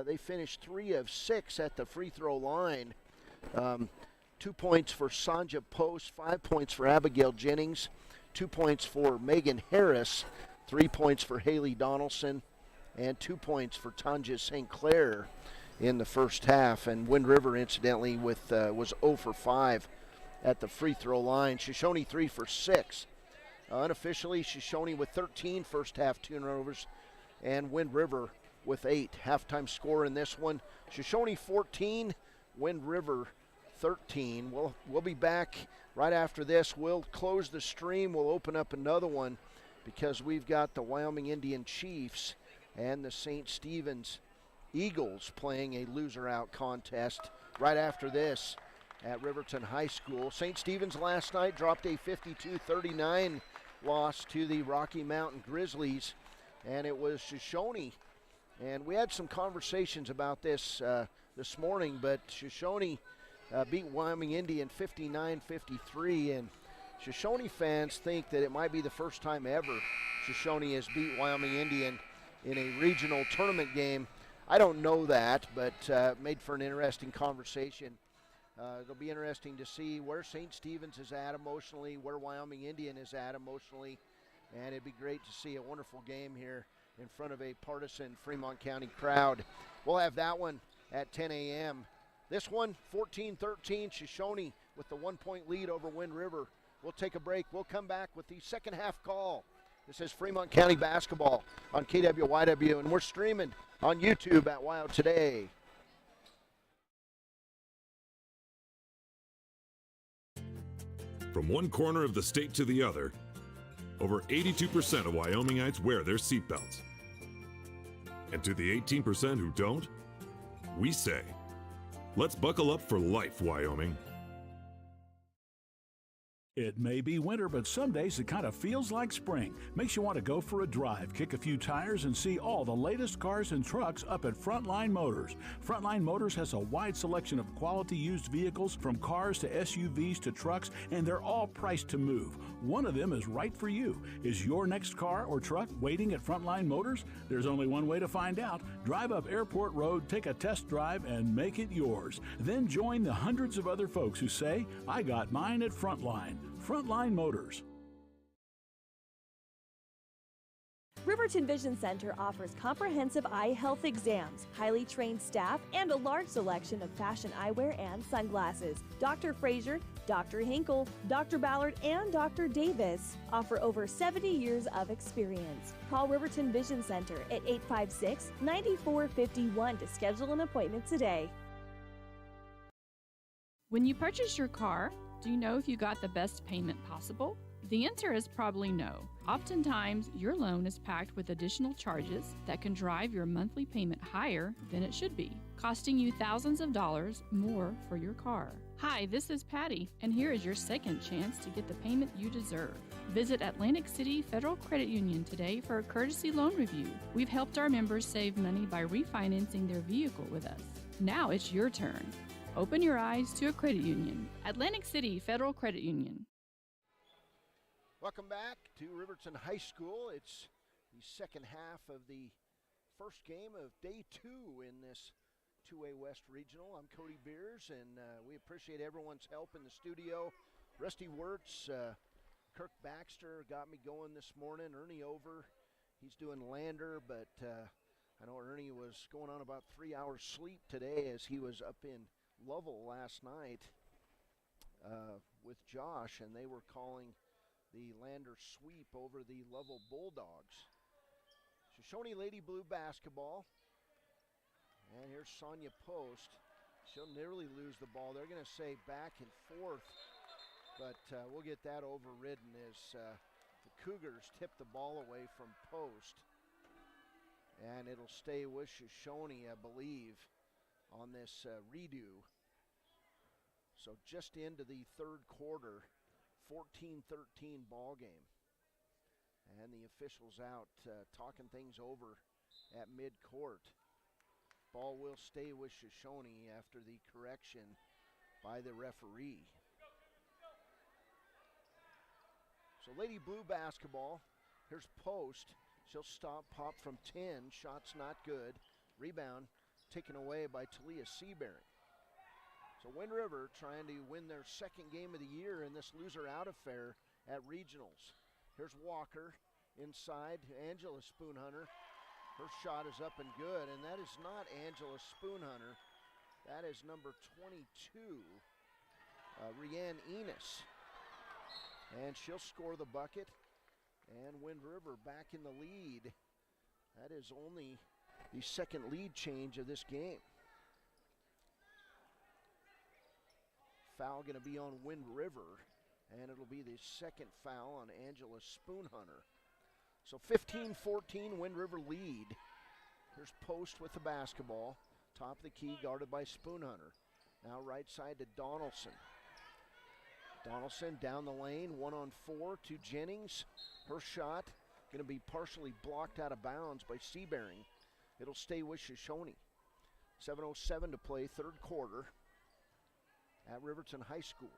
They finished 3 of 6 at the free throw line. 2 points for Sanja Post, 5 points for Abigail Jennings, 2 points for Megan Harris, 3 points for Haley Donaldson, and 2 points for Tanja St. Clair in the first half. And Wind River, incidentally, was 0 for 5 at the free throw line. Shoshoni 3 for 6. Unofficially, Shoshoni with 13 first half turnovers, and Wind River with 8. Halftime score in this one, Shoshoni 14, Wind River 13. We'll be back right after this. We'll close the stream. We'll open up another one because we've got the Wyoming Indian Chiefs and the St. Stephen's Eagles playing a loser-out contest right after this at Riverton High School. St. Stephen's last night dropped a 52-39 loss to the Rocky Mountain Grizzlies, and it was Shoshoni. And we had some conversations about this this morning, but Shoshoni beat Wyoming Indian 59-53, and Shoshoni fans think that it might be the first time ever Shoshoni has beat Wyoming Indian in a regional tournament game. I don't know that, but made for an interesting conversation. It'll be interesting to see where St. Stephen's is at emotionally, where Wyoming Indian is at emotionally, and it'd be great to see a wonderful game here in front of a partisan Fremont County crowd. We'll have that one at 10 a.m. This one, 14-13, Shoshoni with the 1-point lead over Wind River. We'll take a break. We'll come back with the second half call. This is Fremont County basketball on KWYW, and we're streaming on YouTube at WYO Today. From one corner of the state to the other, over 82% of Wyomingites wear their seatbelts. And to the 18% who don't, we say, let's buckle up for life, Wyoming. It may be winter, but some days it kind of feels like spring. Makes you want to go for a drive, kick a few tires, and see all the latest cars and trucks up at Frontline Motors. Frontline Motors has a wide selection of quality used vehicles, from cars to SUVs to trucks, and they're all priced to move. One of them is right for you. Is your next car or truck waiting at Frontline Motors? There's only one way to find out. Drive up Airport Road, take a test drive, and make it yours. Then join the hundreds of other folks who say, I got mine at Frontline. Frontline Motors. Riverton Vision Center offers comprehensive eye health exams, highly trained staff, and a large selection of fashion eyewear and sunglasses. Dr. Frazier, Dr. Hinkle, Dr. Ballard, and Dr. Davis offer over 70 years of experience. Call Riverton Vision Center at 856-9451 to schedule an appointment today. When you purchase your car, do you know if you got the best payment possible? The answer is probably no. Oftentimes, your loan is packed with additional charges that can drive your monthly payment higher than it should be, costing you thousands of dollars more for your car. Hi, this is Patty, and here is your second chance to get the payment you deserve. Visit Atlantic City Federal Credit Union today for a courtesy loan review. We've helped our members save money by refinancing their vehicle with us. Now it's your turn. Open your eyes to a credit union. Atlantic City Federal Credit Union. Welcome back to Riverton High School. It's the second half of the first game of day 2 in this 2A West Regional. I'm Cody Beers, and we appreciate everyone's help in the studio. Rusty Wirtz, Kirk Baxter got me going this morning. Ernie over, he's doing Lander, but I know Ernie was going on about 3 hours sleep today as he was up in Lovell last night with Josh, and they were calling the Lander sweep over the Lovell Bulldogs. Shoshoni Lady Blue basketball, and here's Sonia Post. She'll nearly lose the ball. They're going to say back and forth, but we'll get that overridden as the Cougars tip the ball away from Post, and it'll stay with Shoshoni, I believe. on this redo. So just into the third quarter, 14-13 ball game. And the officials out talking things over at midcourt. Ball will stay with Shoshoni after the correction by the referee. So Lady Blue basketball, here's Post. She'll stop, pop from 10, shot's not good. Rebound taken away by Talia Seabearing. So Wind River trying to win their second game of the year in this loser-out affair at regionals. Here's Walker inside, Angela Spoonhunter. Her shot is up and good, and that is not Angela Spoonhunter. That is number 22, Rianne Enos. And she'll score the bucket, and Wind River back in the lead. That is only the second lead change of this game. Foul going to be on Wind River, and it'll be the second foul on Angela Spoonhunter. So 15-14, Wind River lead. Here's Post with the basketball. Top of the key, guarded by Spoonhunter. Now right side to Donaldson. Donaldson down the lane, 1-on-4 to Jennings. Her shot going to be partially blocked out of bounds by Seabearing. It'll stay with Shoshoni. 7:07 to play, third quarter at Riverton High School.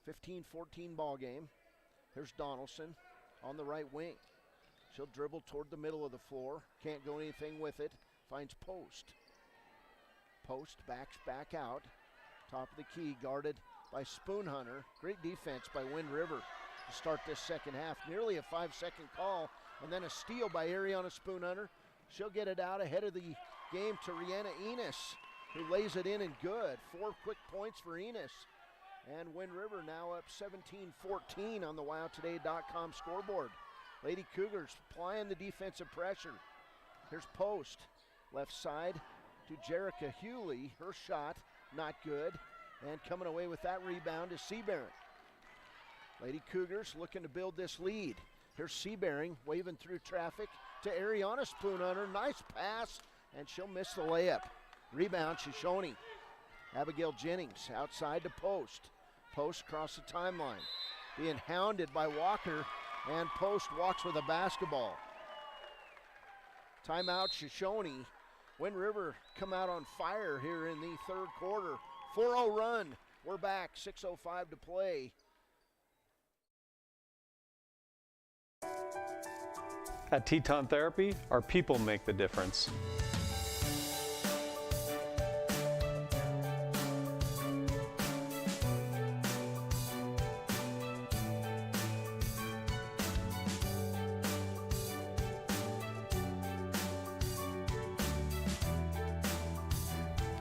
15-14 ball game. Here's Donaldson on the right wing. She'll dribble toward the middle of the floor. Can't go anything with it. Finds Post. Post backs back out. Top of the key, guarded by Spoonhunter. Great defense by Wind River to start this second half. Nearly a 5-second call, and then a steal by Ariana Spoonhunter. She'll get it out ahead of the game to Rihanna Enos, who lays it in and good. 4 quick points for Enos. And Wind River now up 17-14 on the WowToday.com scoreboard. Lady Cougars applying the defensive pressure. Here's Post, left side to Jerica Hewley. Her shot, not good. And coming away with that rebound is Seabearing. Lady Cougars looking to build this lead. Here's Seabearing waving through traffic to Ariana Spoonhunter. Nice pass, and she'll miss the layup. Rebound, Shoshoni. Abigail Jennings outside to Post. Post across the timeline. Being hounded by Walker, and Post walks with a basketball. Timeout, Shoshoni. Wind River come out on fire here in the third quarter. 4-0 run. We're back, 6:05 to play. At Teton Therapy, our people make the difference.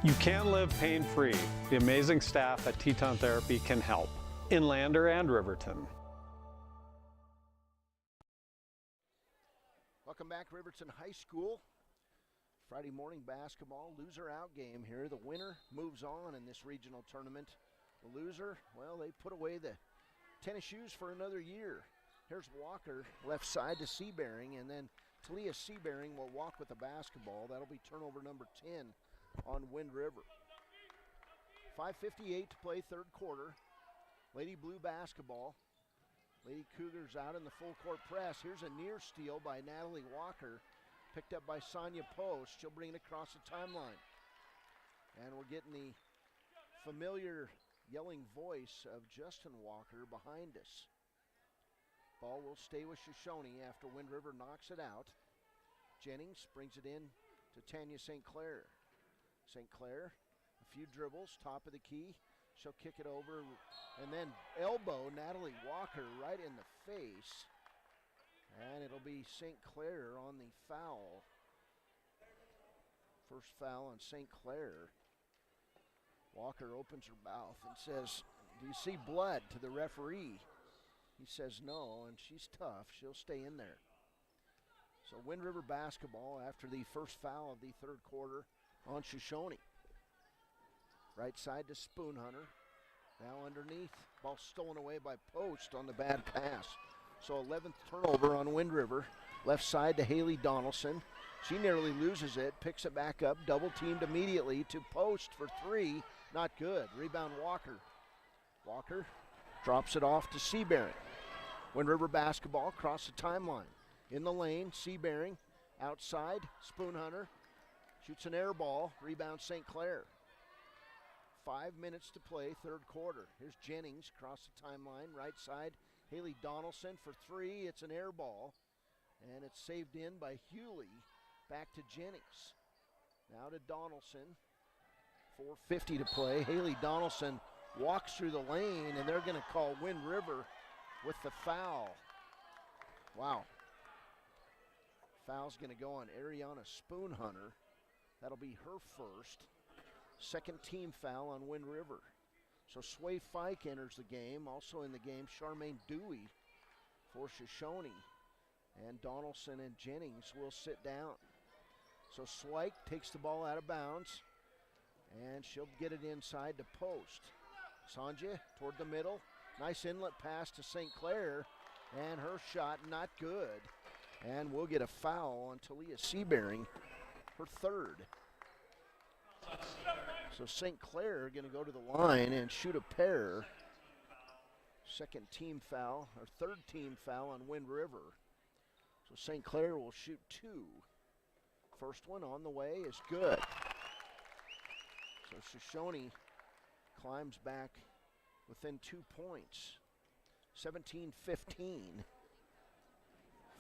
You can live pain-free. The amazing staff at Teton Therapy can help. In Lander and Riverton. Welcome back, Riverton High School. Friday morning basketball, loser out game here. The winner moves on in this regional tournament. The loser, well, they put away the tennis shoes for another year. Here's Walker, left side to Seabearing, and then Talia Seabearing will walk with the basketball. That'll be turnover number 10 on Wind River. 5:58 to play, third quarter. Lady Blue basketball. Lady Cougars out in the full court press. Here's a near steal by Natalie Walker, picked up by Sonia Post. She'll bring it across the timeline. And we're getting the familiar yelling voice of Justin Walker behind us. Ball will stay with Shoshoni after Wind River knocks it out. Jennings brings it in to Tanya St. Clair. St. Clair, a few dribbles, top of the key. She'll kick it over and then elbow Natalie Walker right in the face. And it'll be St. Clair on the foul. First foul on St. Clair. Walker opens her mouth and says, "Do you see blood?" to the referee. He says no, and she's tough. She'll stay in there. So Wind River basketball after the first foul of the third quarter on Shoshoni. Right side to Spoonhunter. Now underneath. Ball stolen away by Post on the bad pass. So 11th turnover on Wind River. Left side to Haley Donaldson. She nearly loses it, picks it back up, double teamed immediately to post for three. Not good. Rebound Walker. Walker drops it off to Seabearing. Wind River basketball across the timeline. In the lane, Seabearing outside, Spoonhunter shoots an air ball, rebound St. Clair. 5 minutes to play, third quarter. Here's Jennings across the timeline, right side. Haley Donaldson for three, it's an air ball, and it's saved in by Hewley. Back to Jennings. Now to Donaldson. 4:50 to play. Haley Donaldson walks through the lane, and they're going to call Wind River with the foul. Wow. Foul's going to go on Ariana Spoonhunter. That'll be her first. Second team foul on Wind River. So Sway Fike enters the game. Also in the game, Charmaine Dewey for Shoshoni. And Donaldson and Jennings will sit down. So Swike takes the ball out of bounds, and she'll get it inside to post. Sanja toward the middle. Nice inlet pass to St. Clair, and her shot not good. And we'll get a foul on Talia Seabearing, her third. So St. Clair going to go to the line and shoot a pair. Second team foul, or third team foul on Wind River. So St. Clair will shoot two. First one on the way is good. So Shoshoni climbs back within 2 points. 17-15.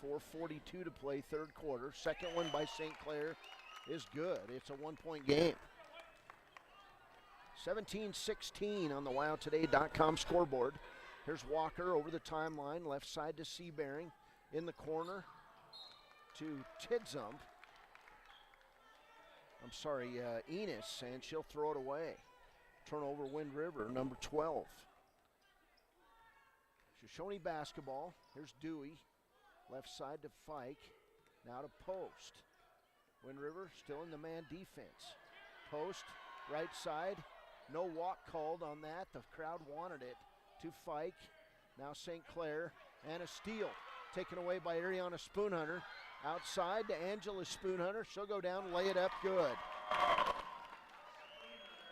4:42 to play, third quarter. Second one by St. Clair is good. It's a 1 point game. 17-16 on the WowToday.com scoreboard. Here's Walker over the timeline, left side to Seabearing. In the corner to Tidzump. Enos, and she'll throw it away. Turnover Wind River, number 12. Shoshoni basketball. Here's Dewey. Left side to Fike. Now to post. Wind River still in the man defense. Post, right side. No walk called on that. The crowd wanted it. To Fike. Now St. Clair. And a steal. Taken away by Ariana Spoonhunter. Outside to Angela Spoonhunter. She'll go down and lay it up good.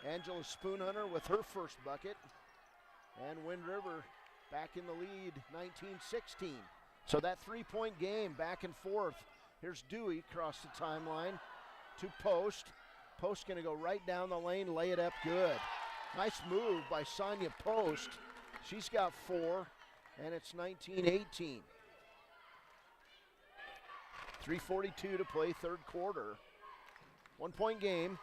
Angela Spoonhunter with her first bucket. And Wind River back in the lead, 19-16. So that 3 point game, back and forth. Here's Dewey across the timeline to Post. Post going to go right down the lane, lay it up good. Nice move by Sonia Post. She's got four, and it's 19-18. 3:42 to play, third quarter. 1 point game.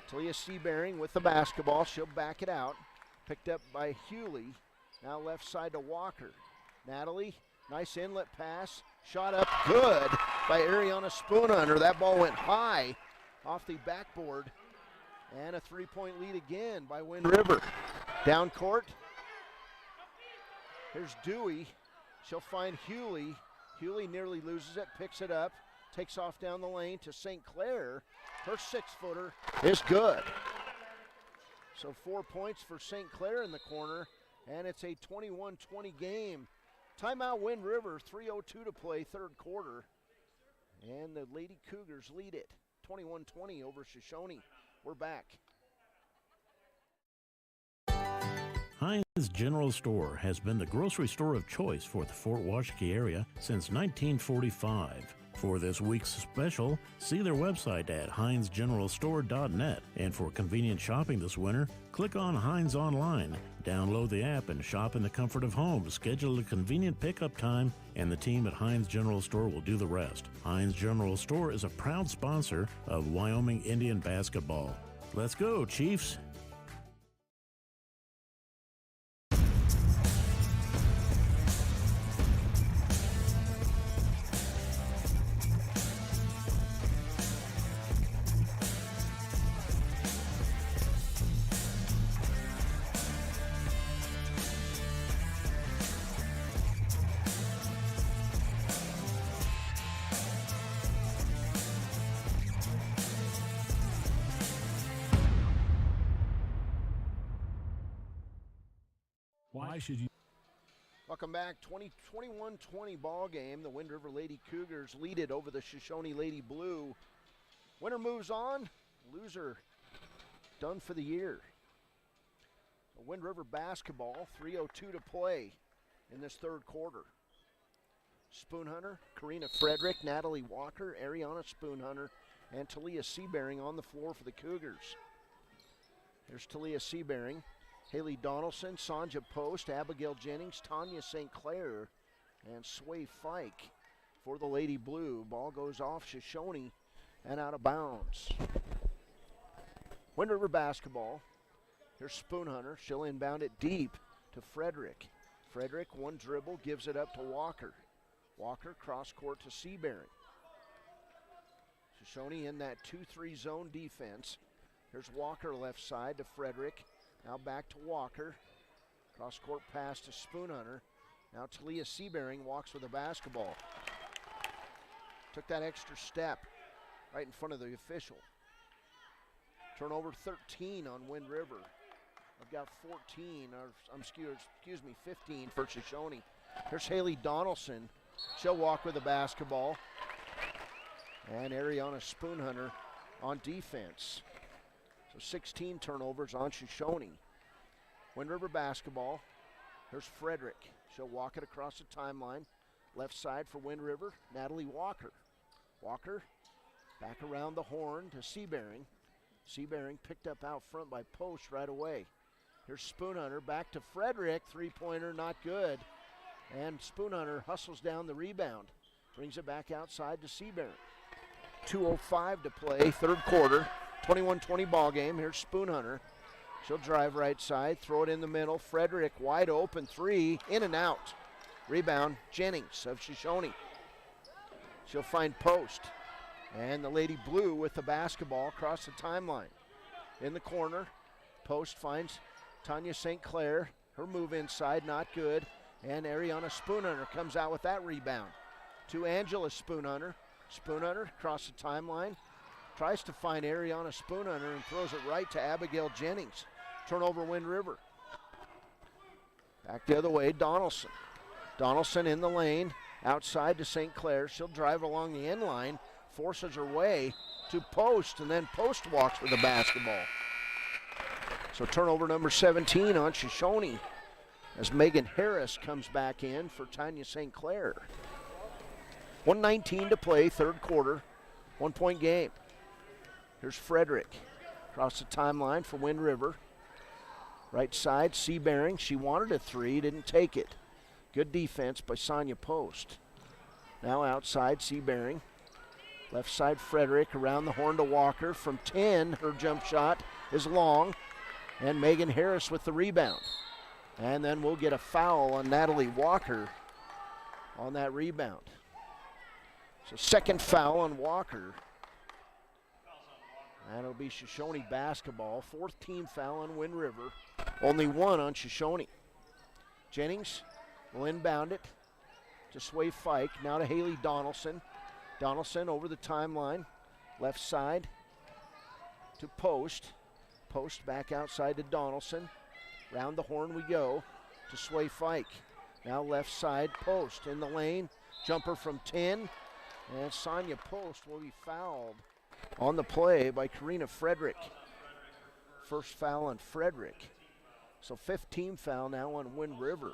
Talia Seabearing with the basketball. She'll back it out. Picked up by Hewley. Now left side to Walker. Natalie, nice inlet pass. Shot up good by Ariana Spoonhunter. That ball went high off the backboard. And a 3 point lead again by Wind River. Down court. Here's Dewey. She'll find Hewley. Hewley nearly loses it, picks it up, takes off down the lane to St. Clair. Her 6-footer is good. So 4 points for St. Clair in the corner, and it's a 21-20 game. Timeout Wind River, 3:02 to play, third quarter. And the Lady Cougars lead it, 21-20 over Shoshoni. We're back. Heinz General Store has been the grocery store of choice for the Fort Washakie area since 1945. For this week's special, see their website at heinzgeneralstore.net. And for convenient shopping this winter, click on Heinz Online, download the app, and shop in the comfort of home. Schedule a convenient pickup time, and the team at Heinz General Store will do the rest. Heinz General Store is a proud sponsor of Wyoming Indian basketball. Let's go, Chiefs! Why should you? Welcome back. 21-20 ball game. The Wind River Lady Cougars lead it over the Shoshoni Lady Blue. Winner moves on. Loser done for the year. Wind River basketball, 3:02 to play in this third quarter. Spoonhunter, Karina Frederick, Natalie Walker, Ariana Spoonhunter, and Talia Seabearing on the floor for the Cougars. There's Talia Seabearing, Haley Donaldson, Sonja Post, Abigail Jennings, Tanya St. Clair, and Sway Fike for the Lady Blue. Ball goes off Shoshoni and out of bounds. Wind River basketball. Here's Spoonhunter. She'll inbound it deep to Frederick. Frederick, one dribble, gives it up to Walker. Walker cross court to Seabearing. Shoshoni in that 2-3 zone defense. Here's Walker left side to Frederick. Now back to Walker. Cross court pass to Spoonhunter. Now Talia Seabearing walks with the basketball. Took that extra step right in front of the official. Turnover 13 on Wind River. I've got 15 for Shoshoni. Here's Haley Donaldson. She'll walk with the basketball. And Ariana Spoonhunter on defense. So 16 turnovers on Shoshoni. Wind River basketball. Here's Frederick. She'll walk it across the timeline. Left side for Wind River, Natalie Walker. Walker back around the horn to Seabearing. Seabearing picked up out front by Post right away. Here's Spoonhunter back to Frederick. Three-pointer not good. And Spoonhunter hustles down the rebound. Brings it back outside to Seabearing. 2:05 to play, third quarter. 21-20 ball game. Here's Spoonhunter. She'll drive right side, throw it in the middle. Frederick wide open three, in and out. Rebound, Jennings of Shoshoni. She'll find Post. And the Lady Blue with the basketball across the timeline. In the corner, Post finds Tanya St. Clair. Her move inside, not good. And Ariana Spoonhunter comes out with that rebound. To Angela Spoonhunter. Spoonhunter across the timeline. Tries to find Ariana Spoonhunter and throws it right to Abigail Jennings. Turnover Wind River. Back the other way, Donaldson. Donaldson in the lane, outside to St. Clair. She'll drive along the end line, forces her way to Post, and then Post walks with the basketball. So turnover number 17 on Shoshoni as Megan Harris comes back in for Tanya St. Clair. 1:19 to play, third quarter, 1-point game. Here's Frederick across the timeline for Wind River. Right side, Seabearing. She wanted a three, didn't take it. Good defense by Sonia Post. Now outside, Seabearing. Left side, Frederick around the horn to Walker. From 10, her jump shot is long. And Megan Harris with the rebound. And then we'll get a foul on Natalie Walker on that rebound. So second foul on Walker. That'll be Shoshoni basketball. Fourth team foul on Wind River. Only one on Shoshoni. Jennings will inbound it to Sway Fike. Now to Haley Donaldson. Donaldson over the timeline. Left side to Post. Post back outside to Donaldson. Round the horn we go to Sway Fike. Now left side, Post in the lane. Jumper from 10. And Sonia Post will be fouled on the play by Karina Frederick. First foul on Frederick. So 5th team foul now on Wind River.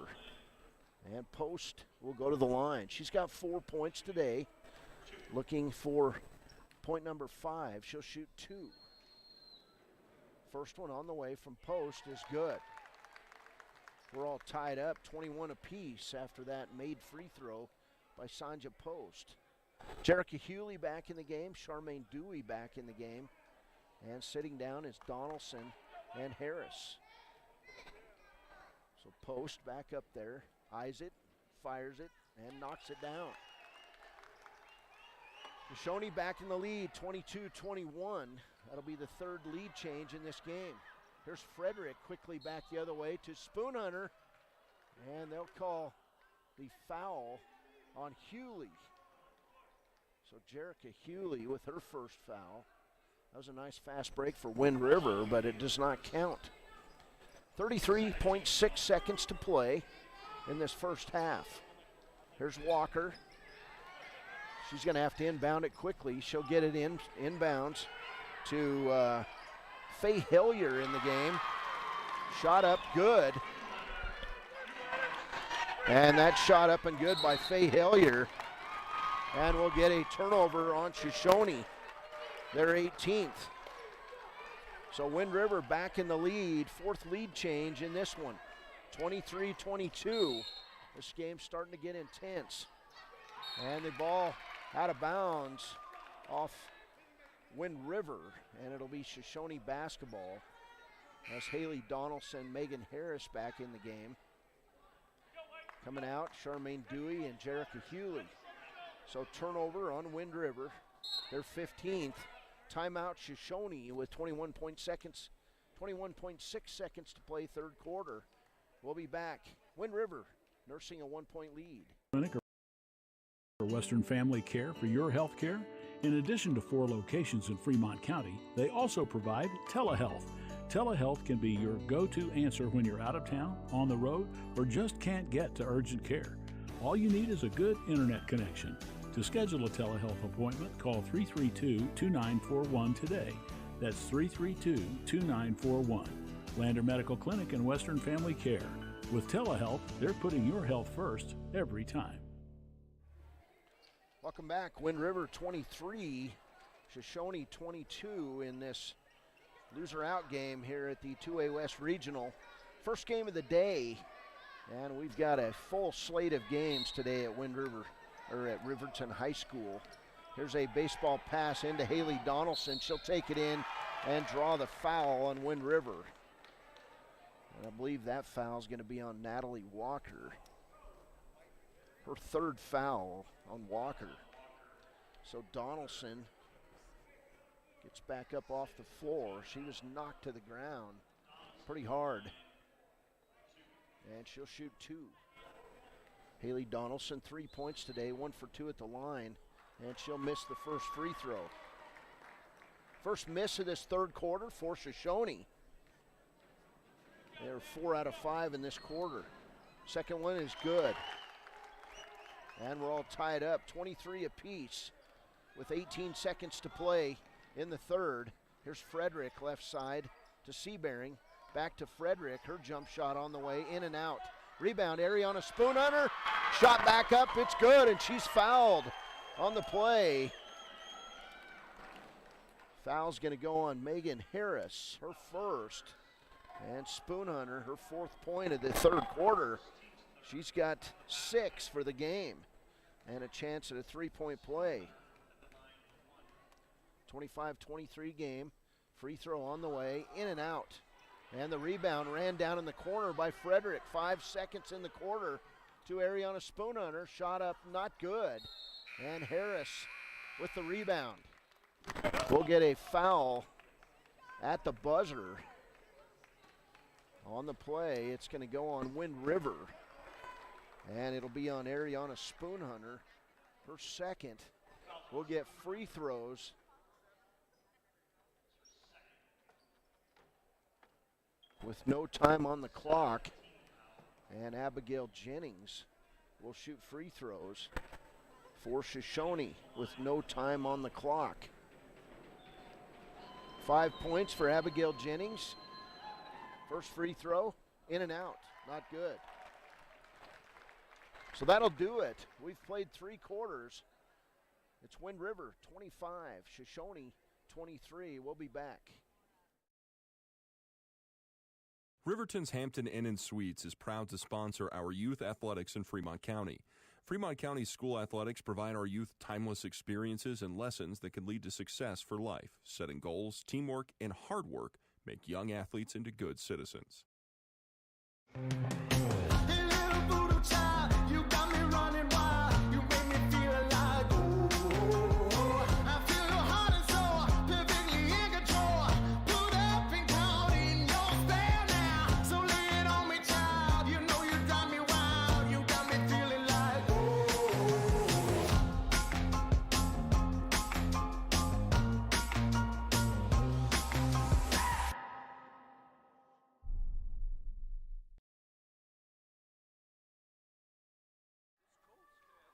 And Post will go to the line. She's got 4 points today. Looking for point number 5. She'll shoot 2. First one on the way from Post is good. We're all tied up, 21 apiece after that made free throw by Sonja Post. Jerica Hewley back in the game, Charmaine Dewey back in the game, and sitting down is Donaldson and Harris. So Post back up there, eyes it, fires it, and knocks it down. Shoshoni back in the lead, 22-21. That'll be the third lead change in this game. Here's Frederick quickly back the other way to Spoonhunter, and they'll call the foul on Hewley. So Jerica Hewley with her first foul. That was a nice fast break for Wind River, but it does not count. 33.6 seconds to play. in this first half. Here's Walker. She's going to have to inbound it quickly. She'll get it inbounds to Faye Hillier in the game. Shot up good. And that shot up and good by Faye Hillier. And we'll get a turnover on Shoshoni, their 18th. So Wind River back in the lead, fourth lead change in this one. 23-22. This game's starting to get intense. And the ball out of bounds off Wind River, and it'll be Shoshoni basketball as Haley Donaldson, Megan Harris back in the game. Coming out, Charmaine Dewey and Jerica Hewley. So turnover on Wind River, their 15th. Timeout Shoshoni with 21.6 seconds to play third quarter. We'll be back. Wind River nursing a 1-point lead. Clinic for Western Family Care for your health care. In addition to 4 locations in Fremont County, they also provide telehealth. Telehealth can be your go-to answer when you're out of town, on the road, or just can't get to urgent care. All you need is a good internet connection. To schedule a telehealth appointment, call 332-2941 today. That's 332-2941. Lander Medical Clinic and Western Family Care. With telehealth, they're putting your health first every time. Welcome back. Wind River 23, Shoshoni 22 in this loser out game here at the 2A West Regional. First game of the day, and we've got a full slate of games today at Wind River, or at Riverton High School. Here's a baseball pass into Haley Donaldson. She'll take it in and draw the foul on Wind River. And I believe that foul is going to be on Natalie Walker. Her third foul on Walker. So Donaldson gets back up off the floor. She was knocked to the ground pretty hard. And she'll shoot 2. Haley Donaldson, 3 points today, 1 for 2 at the line, and she'll miss the first free throw. First miss of this third quarter for Shoshoni. They're 4 out of 5 in this quarter. Second one is good. And we're all tied up, 23 apiece with 18 seconds to play in the third. Here's Frederick left side to Seabearing. Back to Frederick, her jump shot on the way, in and out. Rebound, Ariana Spoonhunter, shot back up, it's good, and she's fouled on the play. Foul's gonna go on Megan Harris, her first, and Spoonhunter, her 4th point of the third quarter. She's got 6 for the game and a chance at a 3-point play. 25-23 game, free throw on the way, in and out. And the rebound ran down in the corner by Frederick. 5 seconds in the quarter to Ariana Spoonhunter. Shot up, not good. And Harris with the rebound. We'll get a foul at the buzzer on the play. It's going to go on Wind River. And it'll be on Ariana Spoonhunter. Her second. We'll get free throws. With no time on the clock, and Abigail Jennings will shoot free throws for Shoshoni with no time on the clock. 5 points for Abigail Jennings. First free throw, in and out, not good. So that'll do it. We've played 3 quarters. It's Wind River 25, Shoshoni 23. We'll be back. Riverton's Hampton Inn & Suites is proud to sponsor our youth athletics in Fremont County. Fremont County School Athletics provide our youth timeless experiences and lessons that can lead to success for life. Setting goals, teamwork, and hard work make young athletes into good citizens.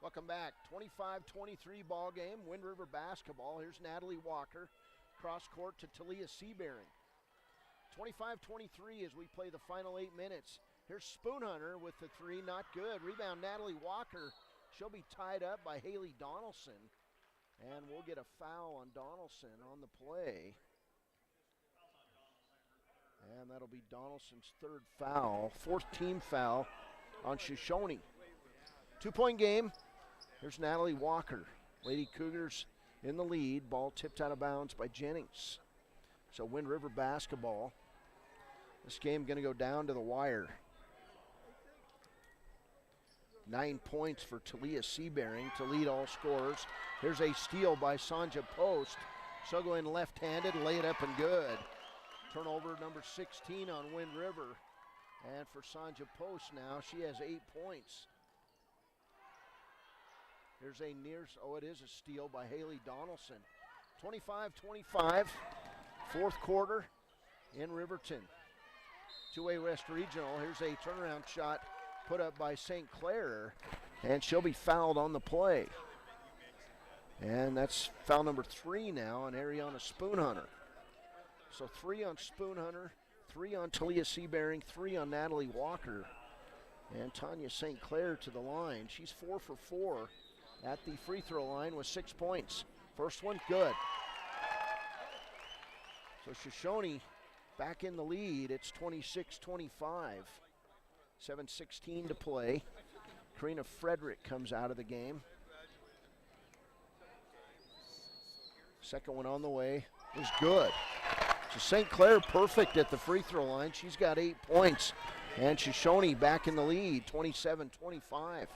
Welcome back. 25-23 ball game. Wind River basketball. Here's Natalie Walker. Cross court to Talia Seabearing. 25-23 as we play the final 8 minutes. Here's Spoonhunter with the three, not good. Rebound Natalie Walker. She'll be tied up by Haley Donaldson. And we'll get a foul on Donaldson on the play. And that'll be Donaldson's third foul. Fourth team foul on Shoshoni. 2-point game. Here's Natalie Walker. Lady Cougars in the lead. Ball tipped out of bounds by Jennings. So Wind River basketball. This game going to go down to the wire. 9 points for Talia Seabearing to lead all scorers. Here's a steal by Sanja Post. She'll go in left-handed, lay it up and good. Turnover number 16 on Wind River. And for Sanja Post now, she has 8 points. There's a it is a steal by Haley Donaldson. 25-25, fourth quarter in Riverton. 2A West Regional, here's a turnaround shot put up by St. Clair, and she'll be fouled on the play. And that's foul number 3 now on Ariana Spoonhunter. So 3 on Spoonhunter, 3 on Talia Seabearing, 3 on Natalie Walker. And Tanya St. Clair to the line. She's 4 for 4 at the free throw line with 6 points. First one, good. So Shoshone back in the lead. It's 26-25. 7:16 to play. Karina Frederick comes out of the game. Second one on the way is good. So St. Clair perfect at the free throw line. She's got 8 points. And Shoshone back in the lead, 27-25.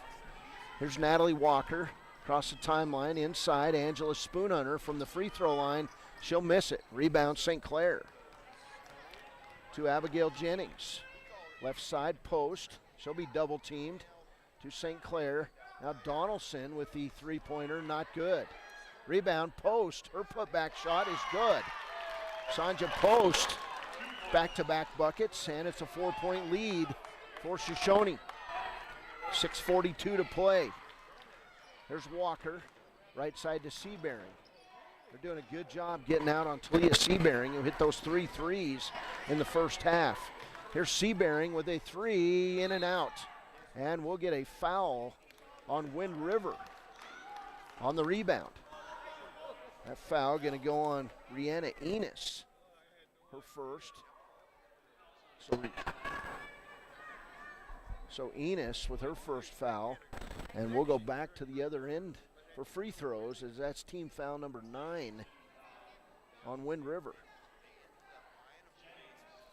Here's Natalie Walker across the timeline inside. Angela Spoonhunter from the free throw line. She'll miss it. Rebound St. Clair. To Abigail Jennings. Left side post. She'll be double teamed to St. Clair. Now Donaldson with the three-pointer, not good. Rebound Post. Her putback shot is good. Sanja Post back-to-back buckets, and it's a 4-point lead for Shoshone. 6:42 to play. There's Walker, right side to Seabearing. They're doing a good job getting out on Talia Seabearing, who hit those 3 threes in the first half. Here's Seabearing with a 3 in and out. And we'll get a foul on Wind River on the rebound. That foul going to go on Rihanna Enos, her first. So Enos with her first foul, and we'll go back to the other end for free throws, as that's team foul number 9 on Wind River.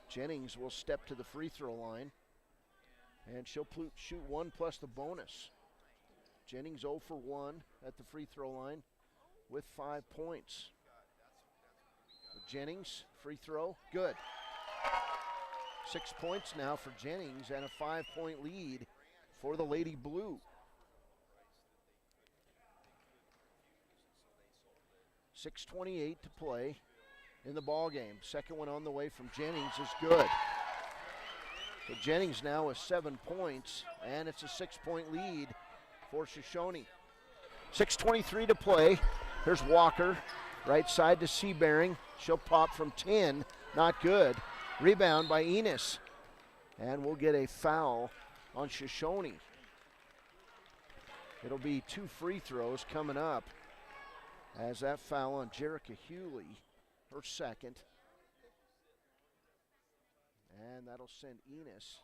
Jennings will step to the free throw line, and she'll shoot 1 plus the bonus. Jennings 0 for 1 at the free throw line with 5 points. Jennings, free throw, good. 6 points now for Jennings and a 5-point lead for the Lady Blue. 6:28 to play in the ball game. Second one on the way from Jennings is good. So Jennings now with 7 points, and it's a 6-point lead for Shoshone. 6:23 to play. Here's Walker, right side to Seabearing. She'll pop from 10, not good. Rebound by Enos, and we'll get a foul on Shoshone. It'll be 2 free throws coming up, as that foul on Jerica Hewley, her second. And that'll send Enos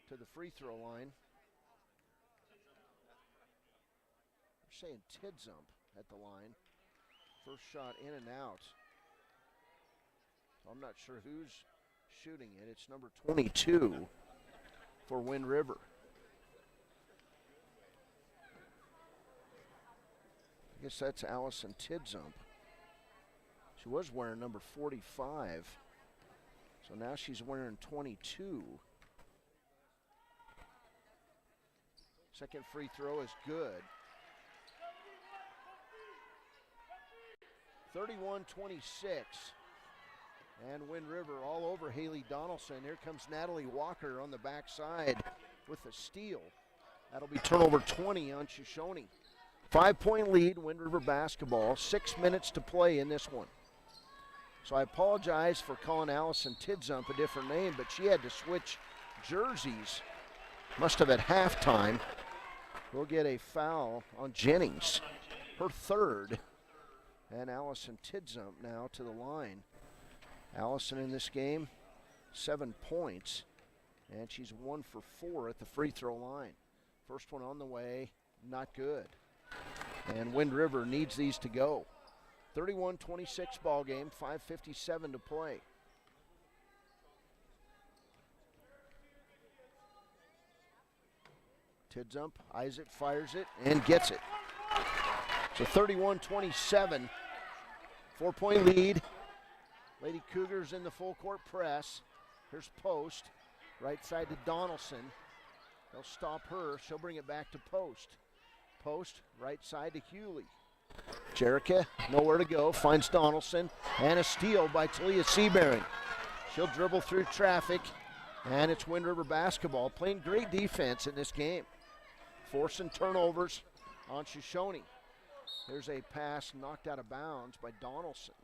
to the free throw line. They're saying Tidzump at the line. First shot in and out. So I'm not sure who's shooting it. It's number 22 for Wind River. I guess that's Allison Tidzump. She was wearing number 45. So now she's wearing 22. Second free throw is good. 31-26. And Wind River all over Haley Donaldson. Here comes Natalie Walker on the backside with a steal. That'll be turnover 20 on Shoshoni. 5-point lead, Wind River basketball. 6 minutes to play in this one. So I apologize for calling Allison Tidzump a different name, but she had to switch jerseys. Must have at halftime. We'll get a foul on Jennings, her third. And Allison Tidzump now to the line. Allison in this game, 7 points. And she's 1 for 4 at the free throw line. First one on the way, not good. And Wind River needs these to go. 31-26 ball game, 5:57 to play. Tidzump, Isaac fires it and gets it. So 31-27, 4-point lead. Lady Cougars in the full court press. Here's Post, right side to Donaldson. They'll stop her, she'll bring it back to Post. Post, right side to Hewley. Jerica, nowhere to go, finds Donaldson, and a steal by Talia Seabearing. She'll dribble through traffic, and it's Wind River basketball, playing great defense in this game. Forcing turnovers on Shoshoni. There's a pass knocked out of bounds by Donaldson.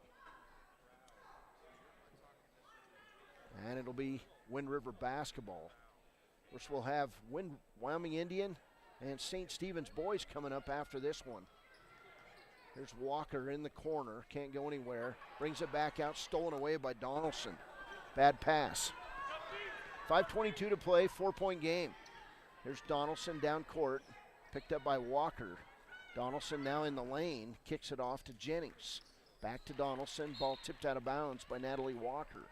And it'll be Wind River basketball. Of course, we'll have Wyoming Indian and St. Stephen's boys coming up after this one. There's Walker in the corner, can't go anywhere. Brings it back out, stolen away by Donaldson. Bad pass. 5:22 to play, 4-point game. There's Donaldson down court, picked up by Walker. Donaldson now in the lane, kicks it off to Jennings. Back to Donaldson, ball tipped out of bounds by Natalie Walker.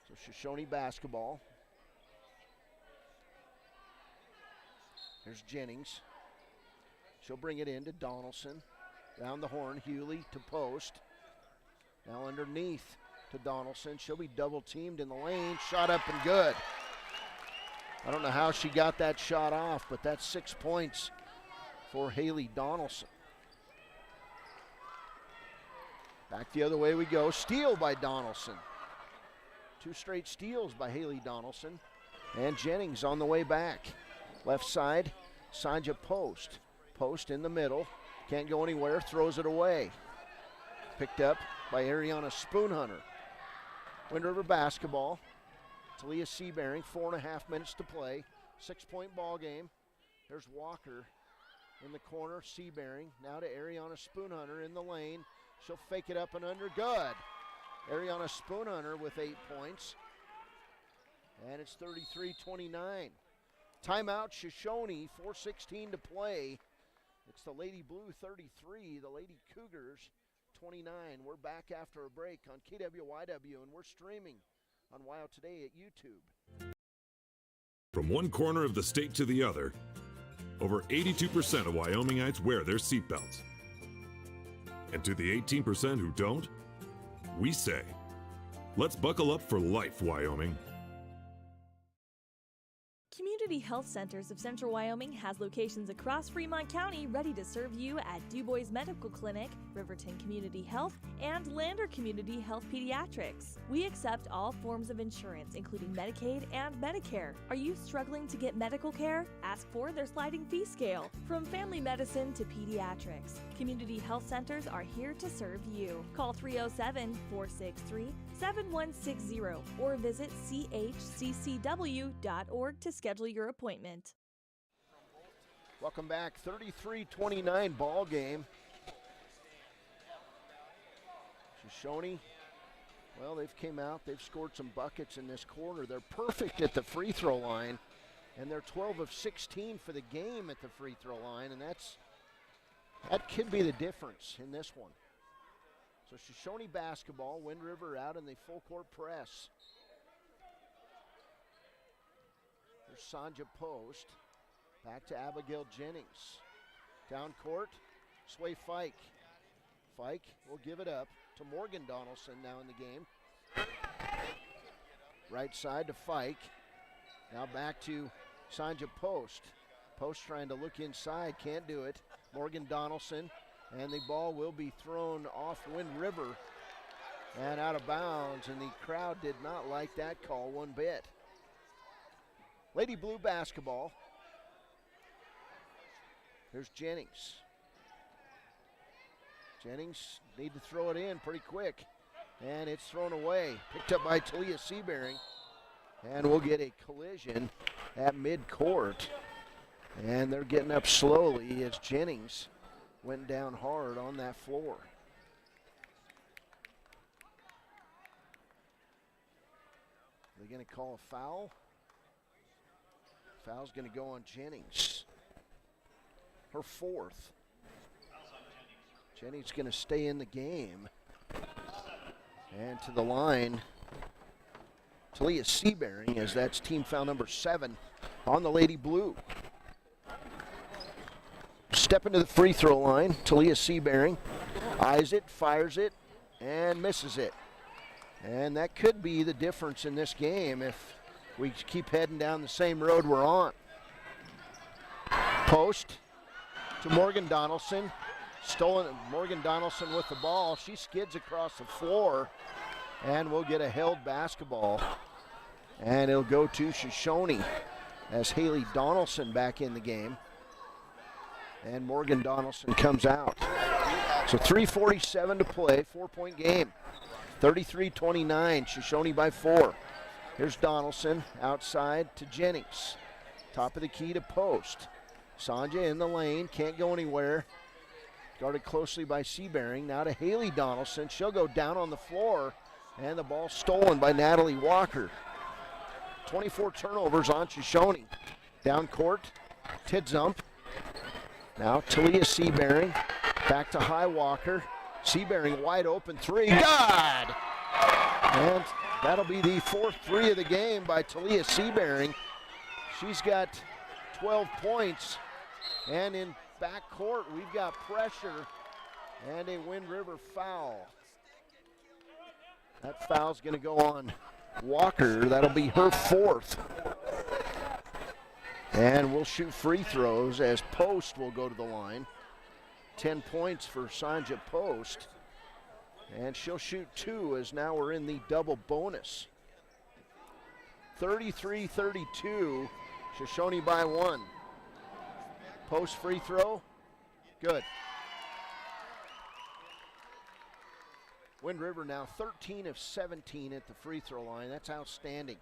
So Shoshoni basketball. Here's Jennings. She'll bring it in to Donaldson. Down the horn, Hewley to Post. Now underneath to Donaldson. She'll be double teamed in the lane. Shot up and good. I don't know how she got that shot off, but that's 6 points for Haley Donaldson. Back the other way we go. Steal by Donaldson. 2 straight steals by Haley Donaldson. And Jennings on the way back. Left side, Sanja Post. Post in the middle. Can't go anywhere, throws it away. Picked up by Ariana Spoonhunter. Wind River basketball. Talia Seabearing, 4.5 minutes to play. 6-point ball game. There's Walker in the corner, Seabearing. Now to Ariana Spoonhunter in the lane. She'll fake it up and under, good. Ariana Spoonhunter with 8 points. And it's 33-29. Timeout, Shoshoni, 4:16 to play. It's the Lady Blue 33, the Lady Cougars 29. We're back after a break on KWYW, and we're streaming on WYO Today at YouTube. From one corner of the state to the other, over 82% of Wyomingites wear their seatbelts. And to the 18% who don't, we say, let's buckle up for life, Wyoming. Community Health Centers of Central Wyoming has locations across Fremont County ready to serve you at DuBois Medical Clinic, Riverton Community Health, and Lander Community Health Pediatrics. We accept all forms of insurance, including Medicaid and Medicare. Are you struggling to get medical care? Ask for their sliding fee scale. From family medicine to pediatrics, Community Health Centers are here to serve you. Call 307-463-7160 or visit chccw.org to schedule your appointment. Welcome back, 33-29 ball game. Shoshoni, well, they've came out, they've scored some buckets in this quarter. They're perfect at the free throw line, and they're 12 of 16 for the game at the free throw line, and that could be the difference in this one. So Shoshoni basketball, Wind River out in the full court press. There's Sanja Post. Back to Abigail Jennings. Down court, Sway Fike. Fike will give it up to Morgan Donaldson now in the game. Right side to Fike. Now back to Sanja Post. Post trying to look inside, can't do it. Morgan Donaldson, and the ball will be thrown off Wind River and out of bounds, and the crowd did not like that call one bit. Lady Blue basketball. Here's Jennings. Jennings need to throw it in pretty quick. And it's thrown away. Picked up by Talia Seabearing. And we'll get a collision at midcourt. And they're getting up slowly as Jennings went down hard on that floor. They're going to call a foul. Foul's going to go on Jennings. Her fourth. Jennings going to stay in the game. And to the line, Talia Seabearing, as that's team foul number 7 on the Lady Blue. Stepping to the free throw line, Talia Seabearing eyes it, fires it, and misses it. And that could be the difference in this game if we keep heading down the same road we're on. Post to Morgan Donaldson. Stolen, Morgan Donaldson with the ball. She skids across the floor, and we'll get a held basketball. And it'll go to Shoshoni as Haley Donaldson back in the game. And Morgan Donaldson comes out. So 3:47 to play, 4-point game. 33-29, Shoshoni by 4. Here's Donaldson outside to Jennings. Top of the key to Post. Sanja in the lane, can't go anywhere. Guarded closely by Seabearing. Now to Haley Donaldson. She'll go down on the floor, and the ball stolen by Natalie Walker. 24 turnovers on Shoshoni. Down court, Tidzump. Now Talia Seabearing. Back to High Walker. Seabearing wide open three. God! And that'll be the 4th three of the game by Talia Seabearing. She's got 12 points. And in backcourt, we've got pressure and a Wind River foul. That foul's going to go on Walker. That'll be her 4th. And we'll shoot free throws as Post will go to the line. 10 points for Sanja Post. And she'll shoot 2 as now we're in the double bonus. 33-32, Shoshoni by 1. Post free throw, good. Wind River now 13 of 17 at the free throw line. That's outstanding.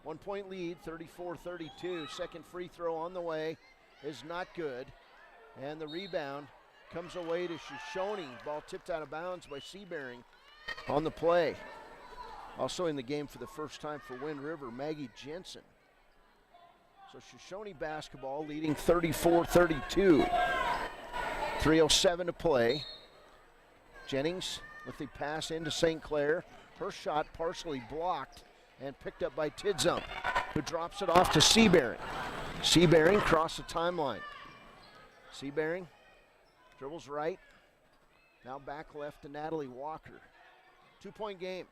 1-point lead, 34-32. Second free throw on the way is not good. And the rebound comes away to Shoshoni. Ball tipped out of bounds by Seabearing on the play. Also in the game for the first time for Wind River, Maggie Jensen. So Shoshoni basketball leading 34-32. 3:07 to play. Jennings with the pass into St. Clair. Her shot partially blocked and picked up by Tidzump, who drops it off to Seabearing. Seabearing across the timeline. Seabearing dribbles right. Now back left to Natalie Walker. 2-point game.